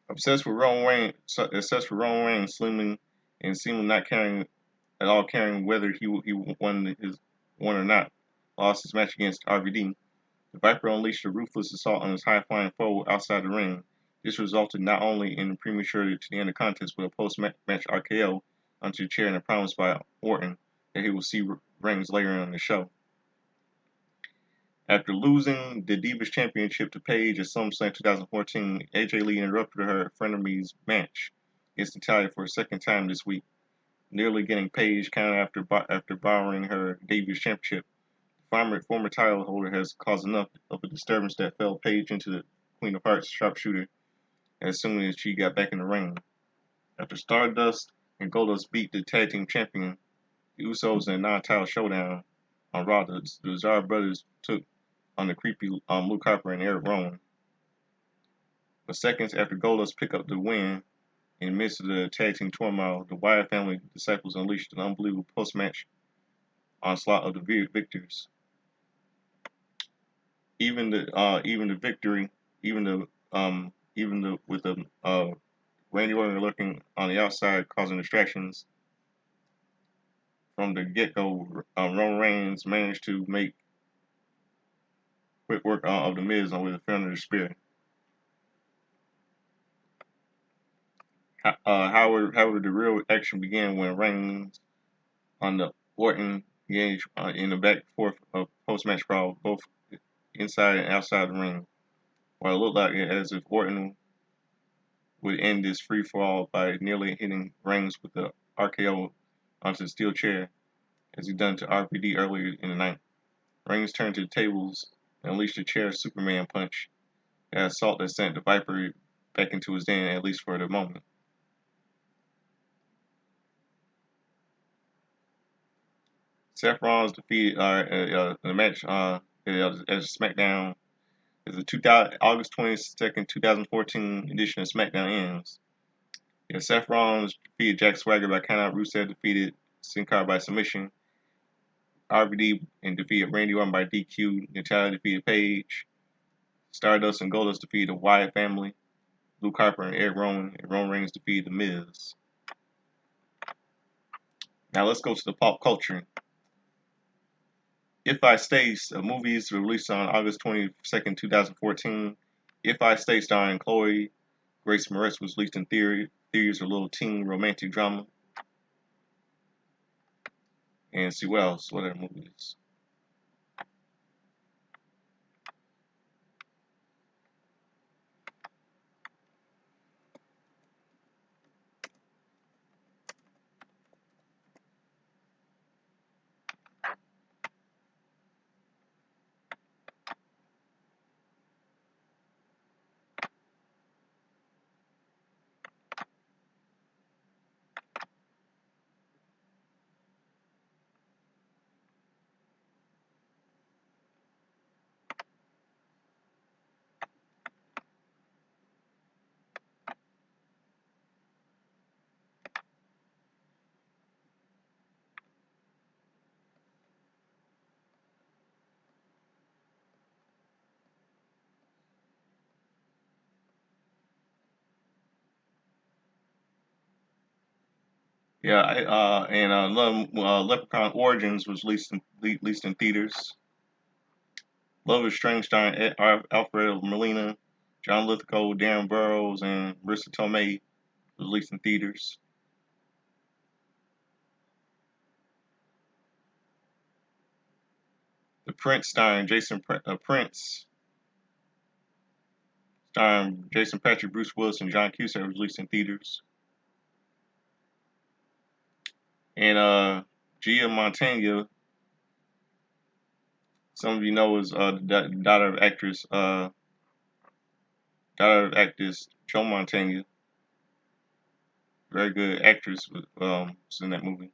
Obsessed with Roman Reigns slimming and seemingly not caring at all, caring whether he won or not, lost his match against RVD. The Viper unleashed a ruthless assault on his high-flying foe outside the ring. This resulted not only in premature to the end of the contest, but a post-match RKO onto the chair and a promise by Orton that he will see Reigns later on the show. After losing the Divas Championship to Paige at SummerSlam 2014, AJ Lee interrupted her frenemies match against Natalya for a second time this week, nearly getting Paige counted after borrowing her Divas Championship. The former title holder has caused enough of a disturbance that fell Paige into the Queen of Hearts sharpshooter as soon as she got back in the ring. After Stardust and Goldust beat the tag team champion, the Usos in a non-title showdown on Raw, the Bizarre Brothers took on the creepy Luke Harper and Eric Rowan. But seconds after Goldust picked up the win, in the midst of the tag team turmoil, the Wyatt family disciples unleashed an unbelievable post-match onslaught of the victors. Even the victory, with the Randy Orton lurking on the outside, causing distractions from the get-go. Roman Reigns managed to make quick work of the Miz with a Fiend of the Spear. However, the real action began when Reigns on the Orton engaged in the back and forth of post-match brawl, both inside and outside the ring. While it looked like as if Orton would end this free-for-all by nearly hitting Reigns with the RKO onto the steel chair, as he done to RVD earlier in the night. Reigns turned to the tables and unleashed a chair Superman punch, an assault that sent the Viper back into his den, at least for the moment. Seth Rollins defeated the match as Smackdown as the August 22nd, 2014 edition of Smackdown ends. Yeah, Seth Rollins defeated Jack Swagger by countout. Rusev defeated Sin Cara by submission. RVD and defeated Randy Orton by DQ. Natalya defeated Paige. Stardust and Goldust defeated the Wyatt family. Luke Harper and Eric Rowan. And Roman Reigns defeated The Miz. Now let's go to the pop culture. If I Stay, a movie is released on August 22nd, 2014. If I Stay, starring Chloe Grace Moretz, was released in theaters, a little teen romantic drama. And see what else, what other movies. Yeah, Leprechaun Origins was released in theaters. Love is Strange, starring Alfred Molina, John Lithgow, Darren Burroughs, and Marissa Tomei, was released in theaters. The Prince, starring Jason Patrick, Bruce Willis, and John Cusack, was released in theaters. And Gia Montana, some of you know, is the daughter of actress Joe Montana. Very good actress, was in that movie.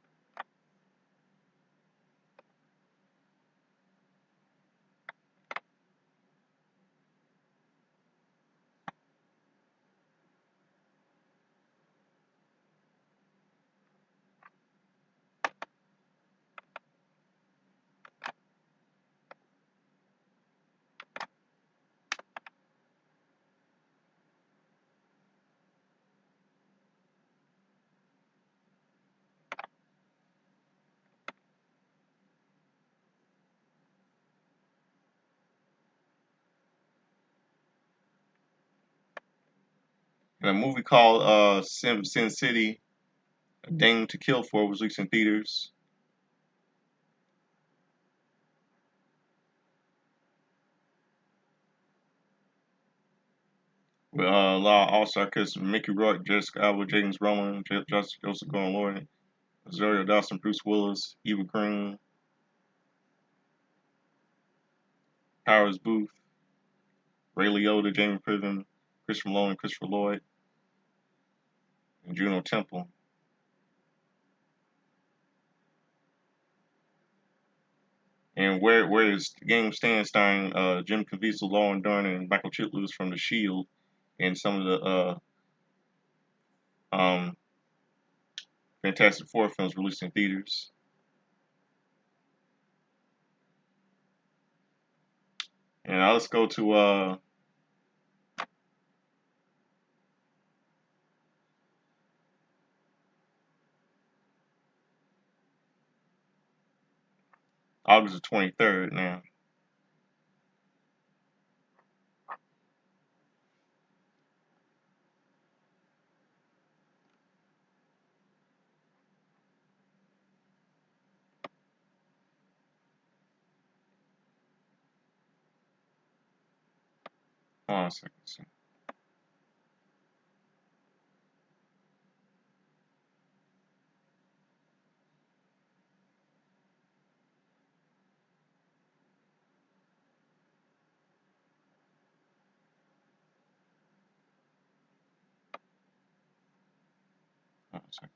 And a movie called Sin City, A Dame to Kill For was released in theaters. With a lot of all-star cast: Mickey Rourke, Jessica Alba, James Brolin, Joseph Gordon-Levitt, Rosario Dawson, Bruce Willis, Eva Green, Powers Booth, Ray Liotta, Jamie Priven, Christopher Malone, Christopher Lloyd, and Juno Temple. And where is the game stands starring Jim Caviezel, Lauren Dern, and Michael Chiklis from The Shield, and some of the Fantastic Four films released in theaters. And let's go to August the 23rd now. Hold on a second. Hold on a second.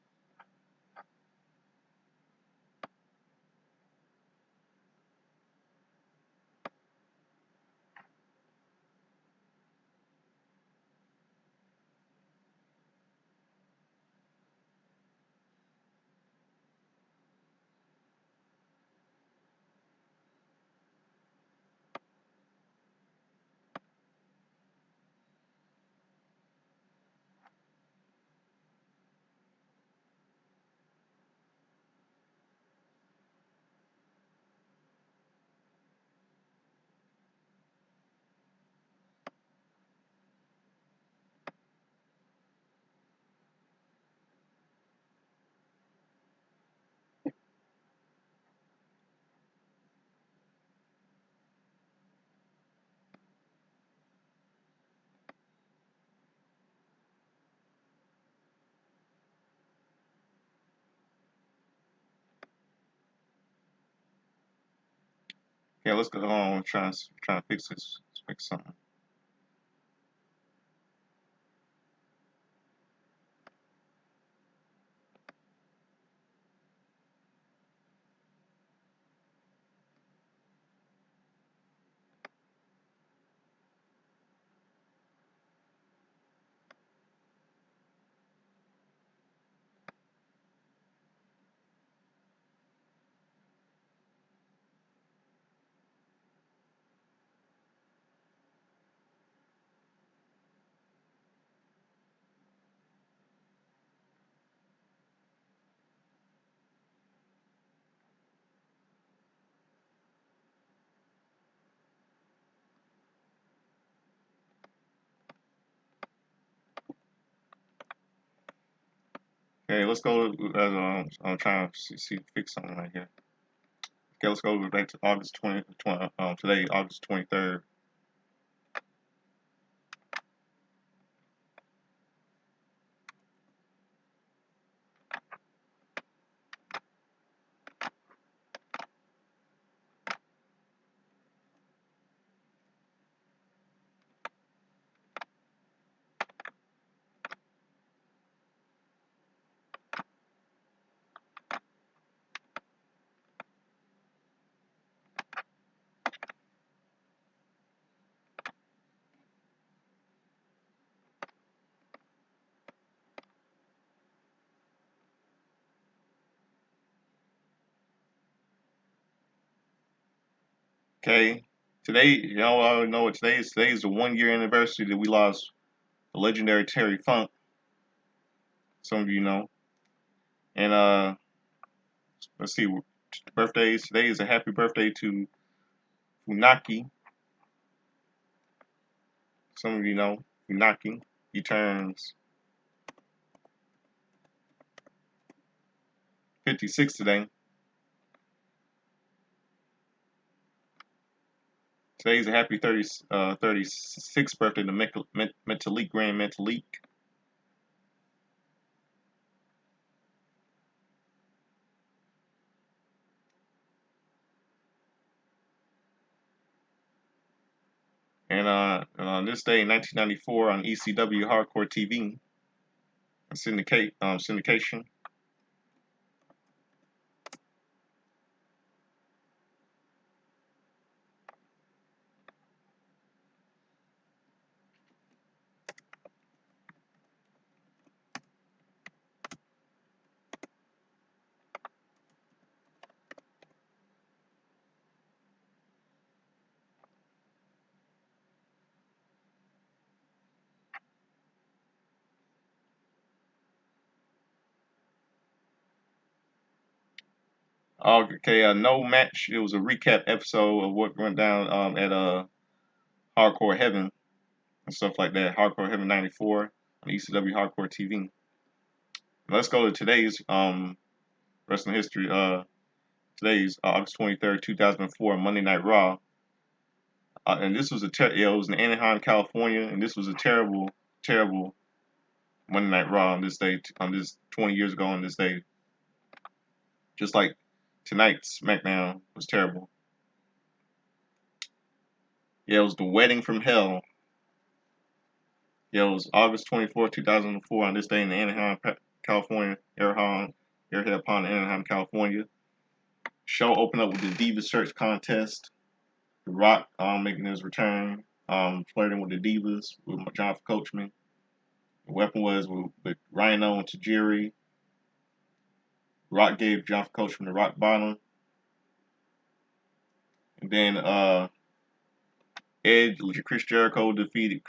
Yeah, let's go on. Trying to fix this. Let's fix something. Okay, let's go. I'm trying to fix something right here. Okay, let's go back to August 20, today, August 23rd. Okay, today, I know what today is. Today is the 1 year anniversary that we lost the legendary Terry Funk. Some of you know. And let's see, birthdays. Today is a happy birthday to Funaki. Some of you know Funaki. He turns 56 today. Today's a happy 36th birthday to Metalik, Grand Metalik. And on this day in 1994 on ECW Hardcore TV, syndication. Okay, no match. It was a recap episode of what went down at Hardcore Heaven and stuff like that. Hardcore Heaven '94 on ECW Hardcore TV. Let's go to today's wrestling history. Today's August 23rd, 2004, Monday Night Raw. And this was it was in Anaheim, California, and this was a terrible, terrible Monday Night Raw on this day, on this 20 years ago on this day. Just like tonight's Smackdown was terrible. Yeah, it was the Wedding from Hell. Yeah, it was August 24th, 2004 on this day in Anaheim, California, Airhead Pond, Anaheim, California. Show opened up with the Divas Search Contest. The Rock making his return, flirting with the Divas with Jonathan Coachman. The weapon was with Rhino and Tajiri. Rock gave Jonathan Coachman the rock bottom. And then Chris Jericho defeated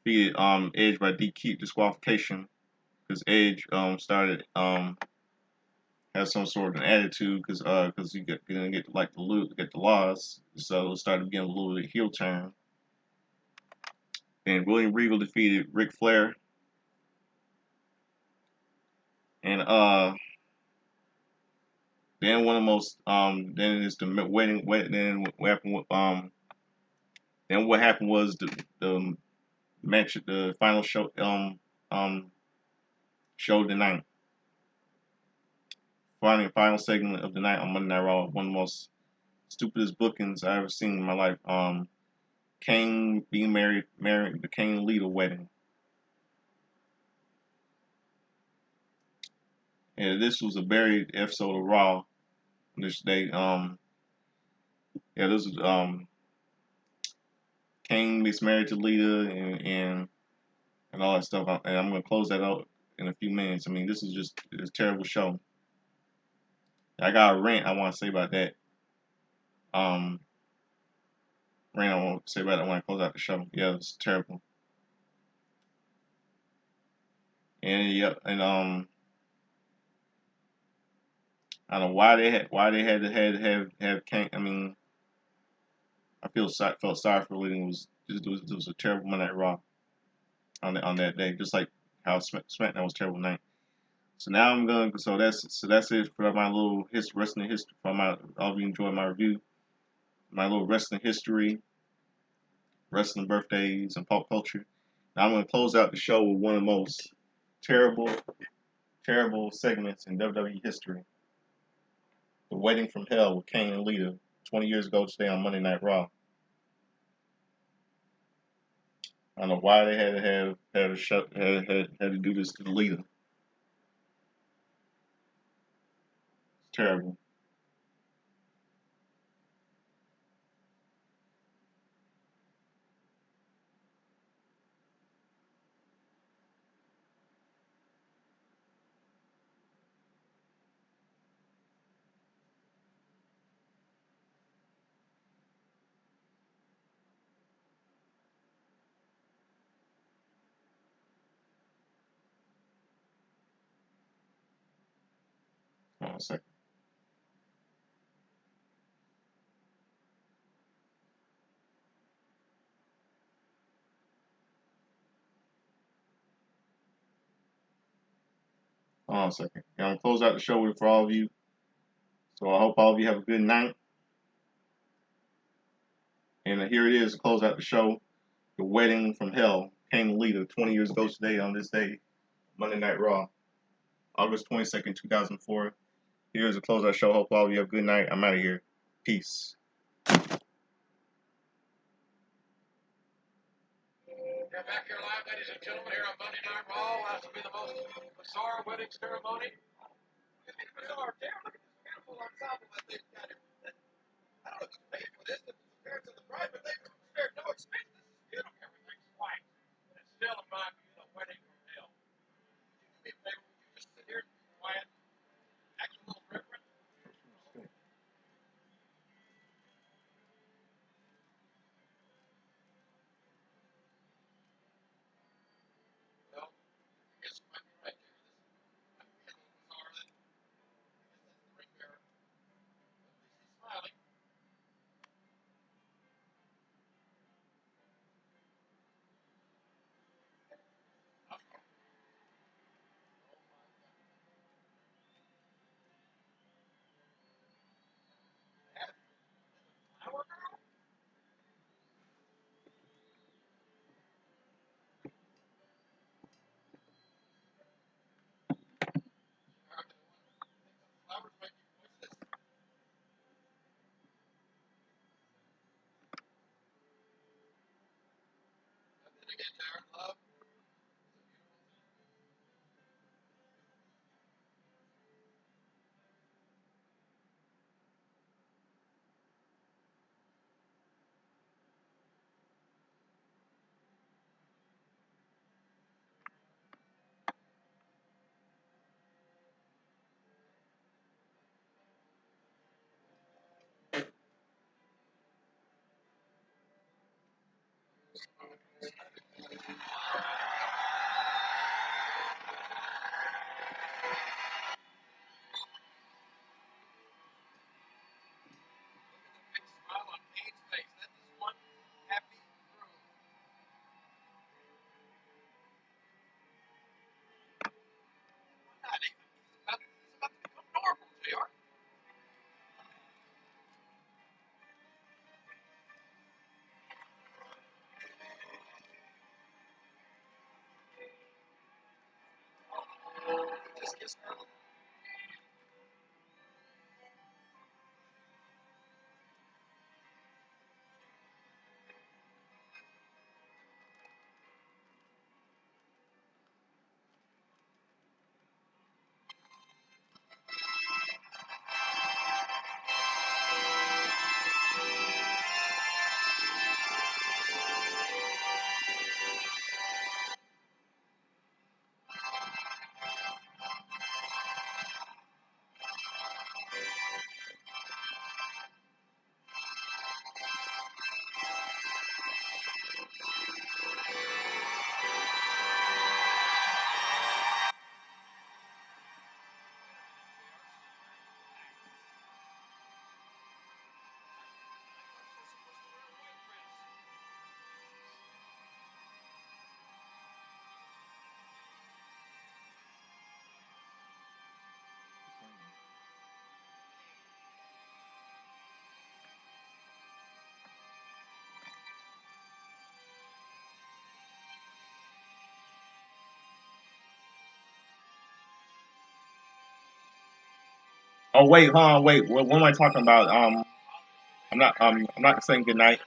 Edge by DQ disqualification because Edge started have some sort of an attitude because he gonna get the loss, so it started getting a little bit heel turn. Then William Regal defeated Ric Flair, and then one of the most then it's the wedding. Then what happened with then what happened was the match, the final show show of the night. Final segment of the night on Monday Night Raw. One of the most stupidest bookings I ever seen in my life. Kane being married the Kane Lita wedding. And this was a buried episode of Raw on this day. Yeah, this was Kane gets married to Lita and all that stuff. And I'm gonna close that out in a few minutes. I mean, this is just a terrible show. I got a rant I want to say about that. Rant I want to say about it when I close out the show. Yeah, it's terrible. And yeah, and I don't know why they had to have Kane. I mean, I felt sorry for Lita. It was a terrible Monday Night Raw on that day, just like how SmackDown was a terrible night. So now I'm going. So that's it for my little wrestling history. I hope you enjoy my review, my little wrestling history, wrestling birthdays, and pop culture. Now I'm going to close out the show with one of the most terrible segments in WWE history: the Wedding from Hell with Kane and Lita, 20 years ago today on Monday Night Raw. I don't know why they had to do this to Lita. It's terrible. Hold on a second. Hold on a second. I'm gonna close out the show for all of you. So I hope all of you have a good night. And here it is to close out the show. The Wedding from Hell. Kane Lita, 20 years ago today on this day, Monday Night Raw, August 22nd, 2004. Here's a closeout show. Hope all of you have a good night. I'm out of here. Peace. We're back here live, ladies and gentlemen, here on Monday Night Raw. Has to be the most bizarre wedding ceremony. It's bizarre. Damn, look at this beautiful ensemble that they've got here. I don't know who's paid for this. If it's the parents of the bride, but they've spared no expense. This is beautiful. Everything's white. And it's still, in my view, the wedding from hell. Would you do me a favor? Would you just sit here and be quiet? Act a little reverent? Well, I guess you might be right there. This might be a little bizarre then. I guess that's the ring bearer. At least he's smiling. Flower girl? Flowers make you voiceless. But then again, Jared Love is a beautiful thing. Big smile on Kane's face. That is one happy groom. Not even. He's about to become normal, JR. Just kiss her. Oh wait, hold on, wait. What am I talking about? I'm not saying goodnight.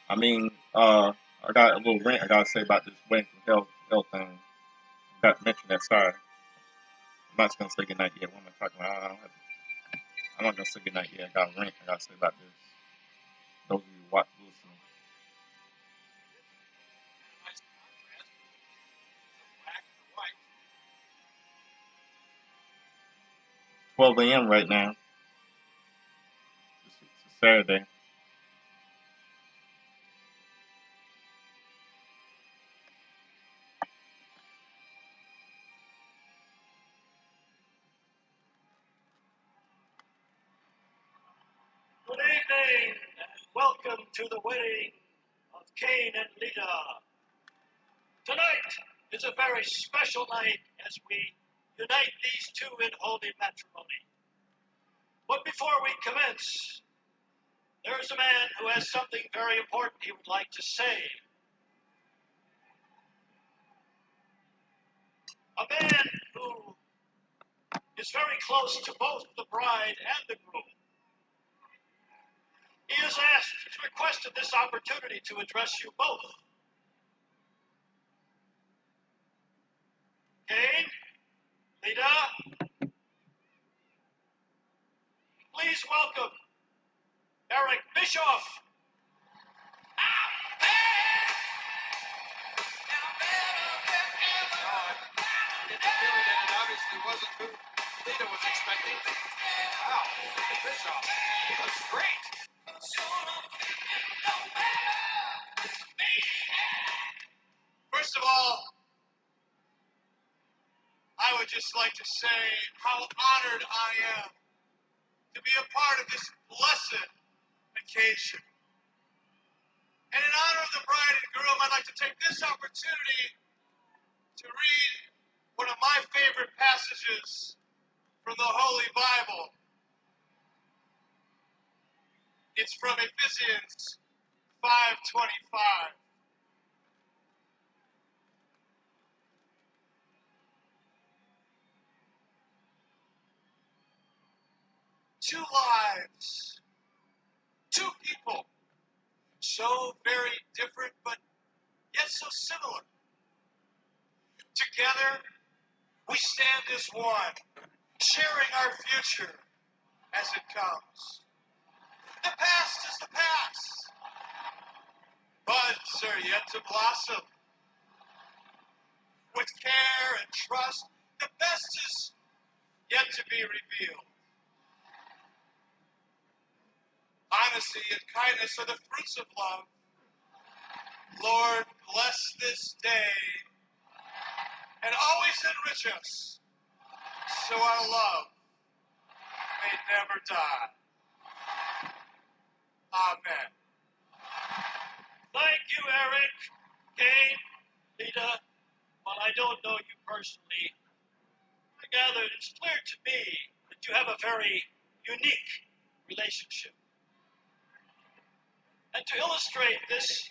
I mean, I got a little rant I gotta say about this Wedding from Hell thing. Got to mention that. Sorry, I'm not just gonna say goodnight yet. What am I talking about? I'm not gonna say goodnight yet. I got a rant I gotta say about this. Those of you who watch, listen. Nice contrast. The black and the white. 12 a.m. right now. It's a Saturday. Good evening and welcome to the wedding of Kane and Lita. Tonight is a very special night as we unite these two in holy matrimony. But before we commence, there is a man who has something very important he would like to say. A man who is very close to both the bride and the groom. He has requested this opportunity to address you both. Kane, Lita, please welcome Eric Bischoff. Get the feeling that it obviously wasn't who Lita was expecting. Wow, Bischoff. That's great. First of all, I would just like to say how honored I am to be a part of this blessed occasion. And in honor of the bride and groom, I'd like to take this opportunity to read one of my favorite passages from the Holy Bible. It's from Ephesians 5:25. Two lives, two people, so very different, but yet so similar. Together, we stand as one, sharing our future as it comes. The past is the past. Buds are yet to blossom. With care and trust, the best is yet to be revealed. Honesty and kindness are the fruits of love. Lord, bless this day and always enrich us so our love may never die. Amen. Thank you, Eric, Kane, Lita. While I don't know you personally, I gather it's clear to me that you have a very unique relationship. And to illustrate this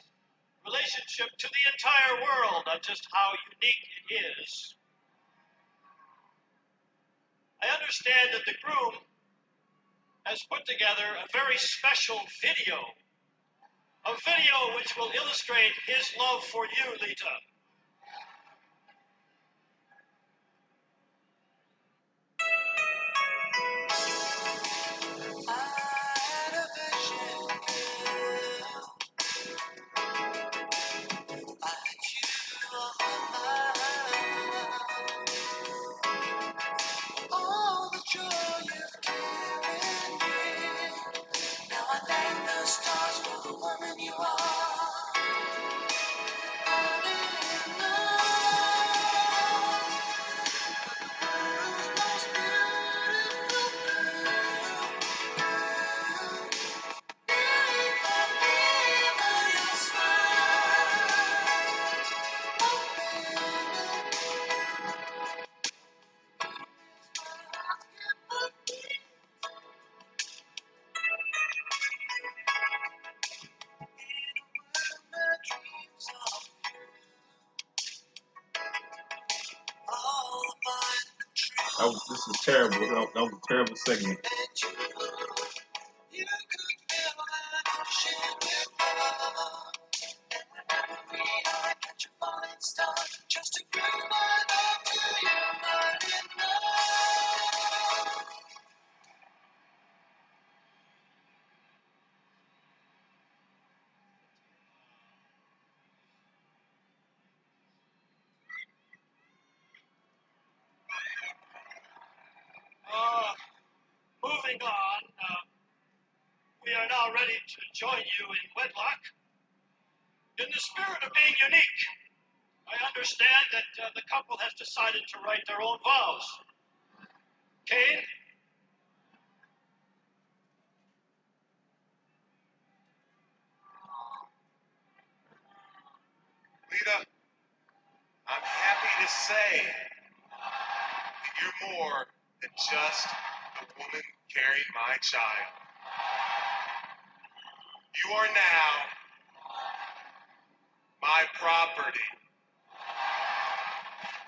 relationship to the entire world on just how unique it is, I understand that the groom has put together a very special video. A video which will illustrate his love for you, Lita. All the joy you've given me. Now I thank the stars for the woman you are. I'm in love with the world's most beautiful girl. Beneath the beam of your smile, oh baby, I can believe. This is terrible. That was a terrible segment. Moving on, we are now ready to join you in wedlock. In the spirit of being unique, I understand that the couple has decided to write their own vows. Kane? Lita, I'm happy to say that just the woman carrying my child. You are now my property.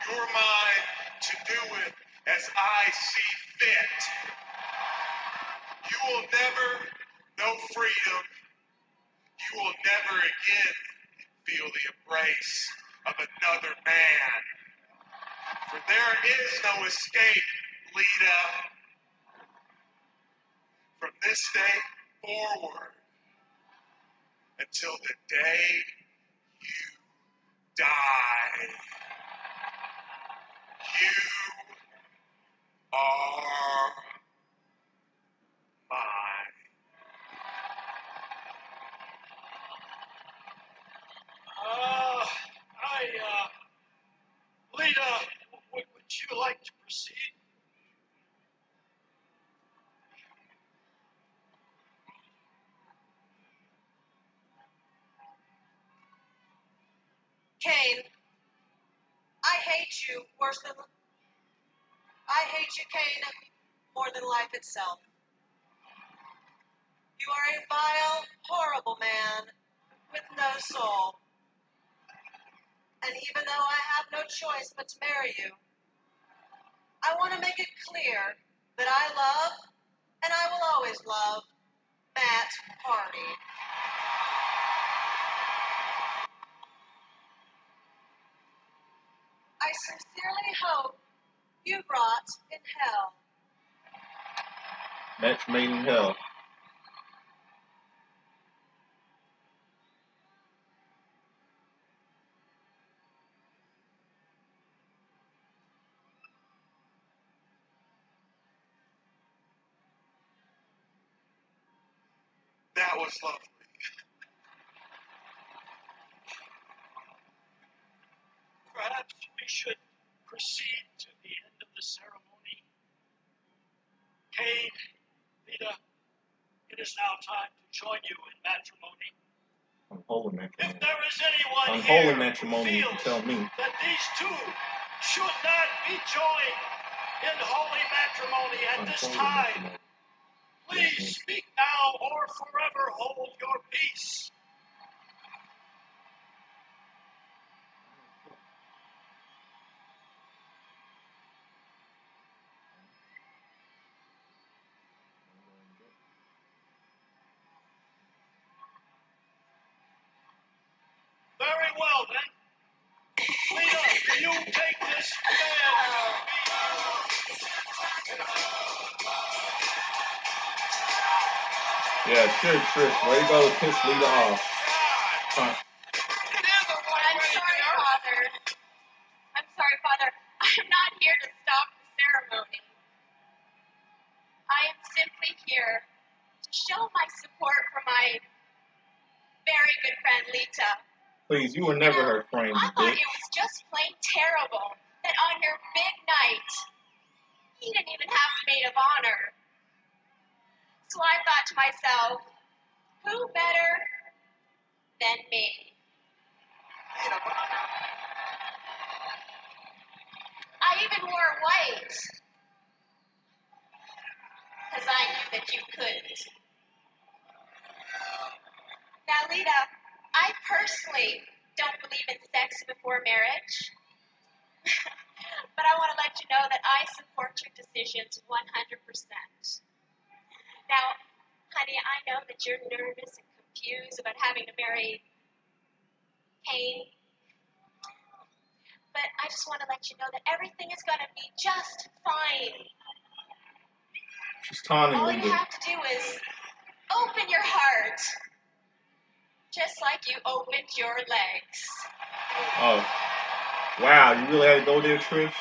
You're mine to do with as I see fit. You will never know freedom. You will never again feel the embrace of another man. For there is no escape, Lita. From this day forward, until the day you die, you are mine. Lita, would you like to proceed? Kane, I hate you worse than... I hate you, Kane, more than life itself. You are a vile, horrible man with no soul. And even though I have no choice but to marry you, I want to make it clear that I love, and I will always love, Matt Hardy. I sincerely hope you rot in hell. Match made in hell. That was lovely. Perhaps we should proceed to the end of the ceremony. Kane, Lita, it is now time to join you in matrimony. Unholy If matrimony. there is anyone Unholy here matrimony, you who can feels tell me. that these two should not be joined in holy matrimony at this Unholy time, matrimony. please speak now or forever hold your peace. Very well, then. Lita, you take this man. Yeah, sure, Trish. Way to go, piss Lita off. Huh. I'm sorry, Father. I'm sorry, Father. I'm not here to stop the ceremony. I am simply here to show my support for my very good friend Lita. Please, you were never her friend, I you thought bitch. it was just plain terrible that on your big night, he didn't even have a maid of honor. So I thought to myself, who better than me? I even wore white, because I knew that you couldn't. Now, Lita, I personally don't believe in sex before marriage, but I want to let you know that I support your decisions 100%. Now, honey, I know that you're nervous and confused about having to marry Kane, but I just want to let you know that everything is going to be just fine. She's taunting All you Lita. have to do is open your heart, just like you opened your legs. Oh. Wow, you really had to go there, Trish?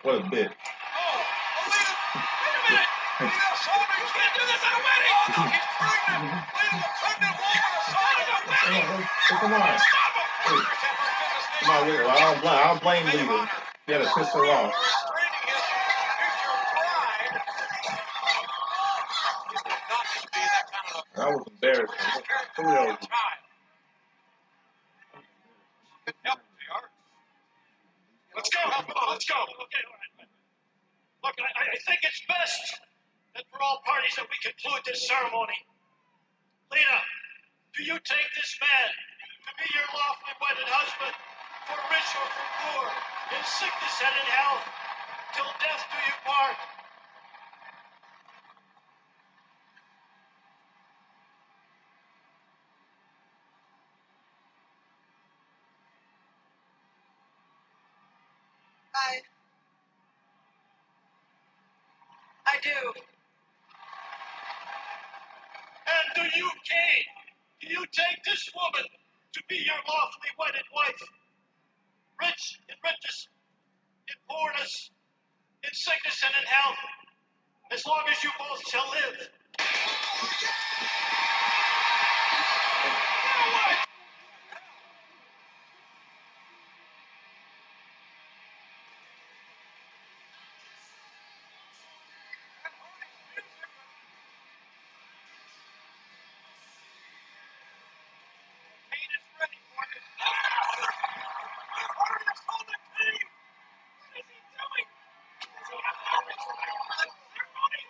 What a bitch. Oh, Lita, wait a minute. Lita, Solomon, you can't do this at a wedding. Oh, look, he's pregnant. Lita, the pregnant woman is Solomon at a wedding. Hey, come on. Stop him. Hey. Come on, wait, well, I'll blame Lita. You had to piss her off. Restraining his future bride. This would not be that kind of That was embarrassing. Who else? child. Help me, Art. Let's go. Come on, let's go. Okay, all right. Look, I think it's best that for all parties that we conclude this ceremony. Lita, do you take this man to be your lawfully wedded husband, for rich or for poor, in sickness and in health, till death do you part? I do. And do you, Kane, do you take this woman to be your lawfully wedded wife, rich in riches, in poorness, in sickness and in health, as long as you both shall live? Kane is ready for this. What is he doing? Is he having a ceremony?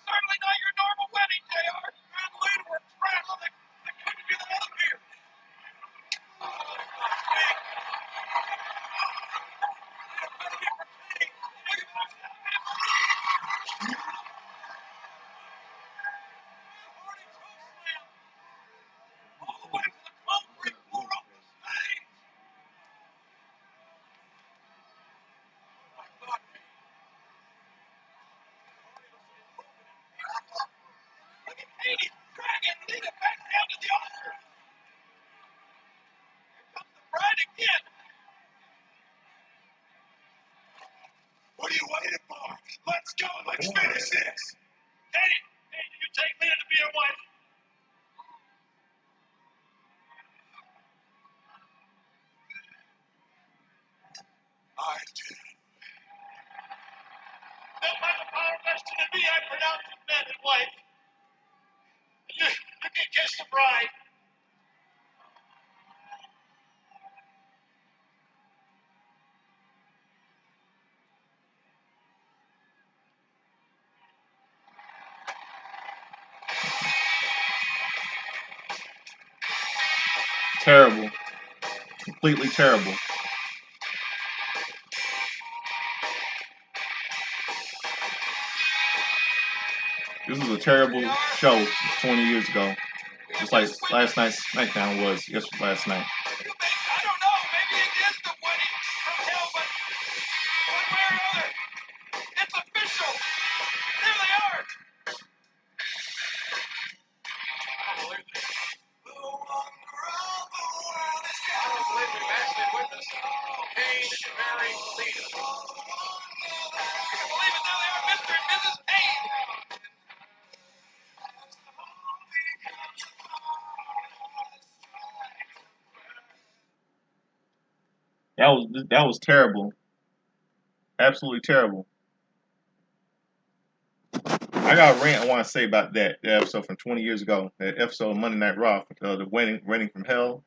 Certainly not your normal wedding, JR. And later we're trapped. They couldn't get out of here. Look at Katie dragging Lita back down to the altar. Here comes the bride again. What are you waiting for? Let's go. Let's finish this. Katie, do you take Lita to be your wife? I do. Then by the power vested in me, I pronounce you man and wife. You can kiss the bride. Terrible. Completely terrible. This was a terrible show 20 years ago. Just like last night's Smackdown was last night. I don't know. Maybe it is the wedding from hell, but one way or another, it's official. There they are. I don't believe this. I don't believe we've actually witnessed Kane marrying Lita. I can't believe it. There they are, Mr. and Mrs. Kane. That was terrible. Absolutely terrible. I got a rant I want to say about that episode from 20 years ago. That episode of Monday Night Raw, the wedding from hell,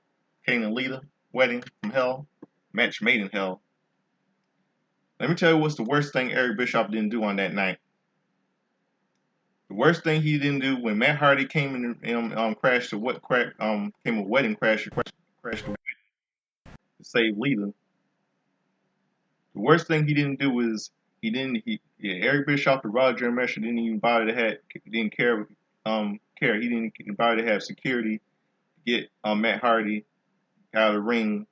Kane and Lita, wedding from hell, match made in hell. Let me tell you what's the worst thing Eric Bischoff didn't do on that night. The worst thing he didn't do when Matt Hardy came and crashed came a wedding crashed the wedding to save Lita. The worst thing he didn't do was Eric Bischoff and Roger Mesher didn't even bother to didn't care. He didn't bother to have security get Matt Hardy out of the ring,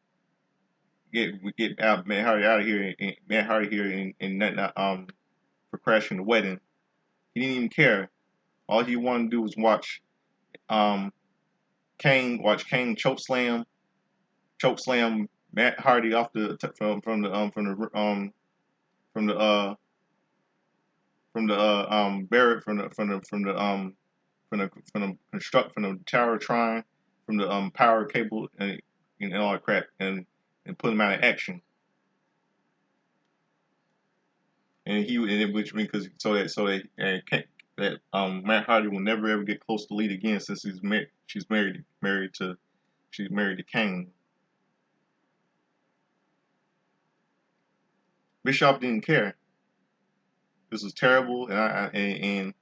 get Matt Hardy out of here, and for crashing the wedding. He didn't even care. All he wanted to do was watch Kane choke slam Matt Hardy off the from the Barrett from the tower trying from the power cable and all that crap and put him out of action. And which means because that Matt Hardy will never ever get close to Lita again since she's married to Kane. Bischoff didn't care. This was terrible, and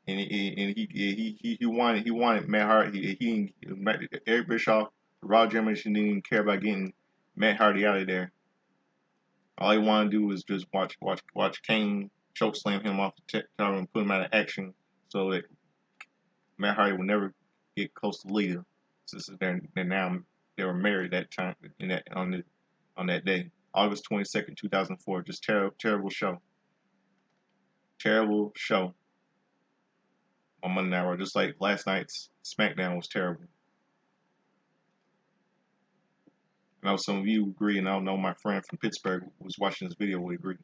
he wanted Matt Hardy. Eric Bischoff, Raw General didn't even care about getting Matt Hardy out of there. All he wanted to do was just watch Kane chokeslam him off the tower and put him out of action, so that Matt Hardy would never get close to Lita. Since they were married that time on that day, August 22nd, 2004. Just terrible show. Terrible show on Monday Night Raw, just like last night's Smackdown was terrible. I know some of you agree, and I know my friend from Pittsburgh who was watching this video would agree.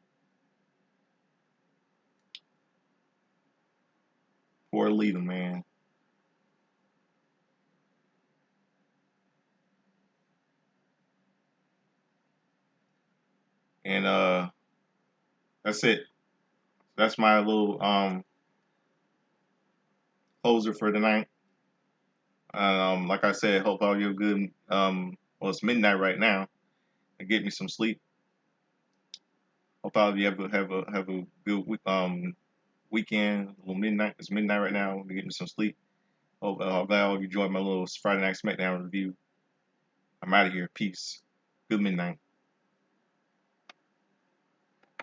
Poor Lita, man. And that's it. That's my little closer for tonight. Like I said, hope all you good. Well, it's midnight right now. And get me some sleep. Hope all of you have a good weekend. A little midnight. It's midnight right now. Get me some sleep. Hope glad all of you enjoyed my little Friday Night Smackdown review. I'm out of here. Peace. Good midnight.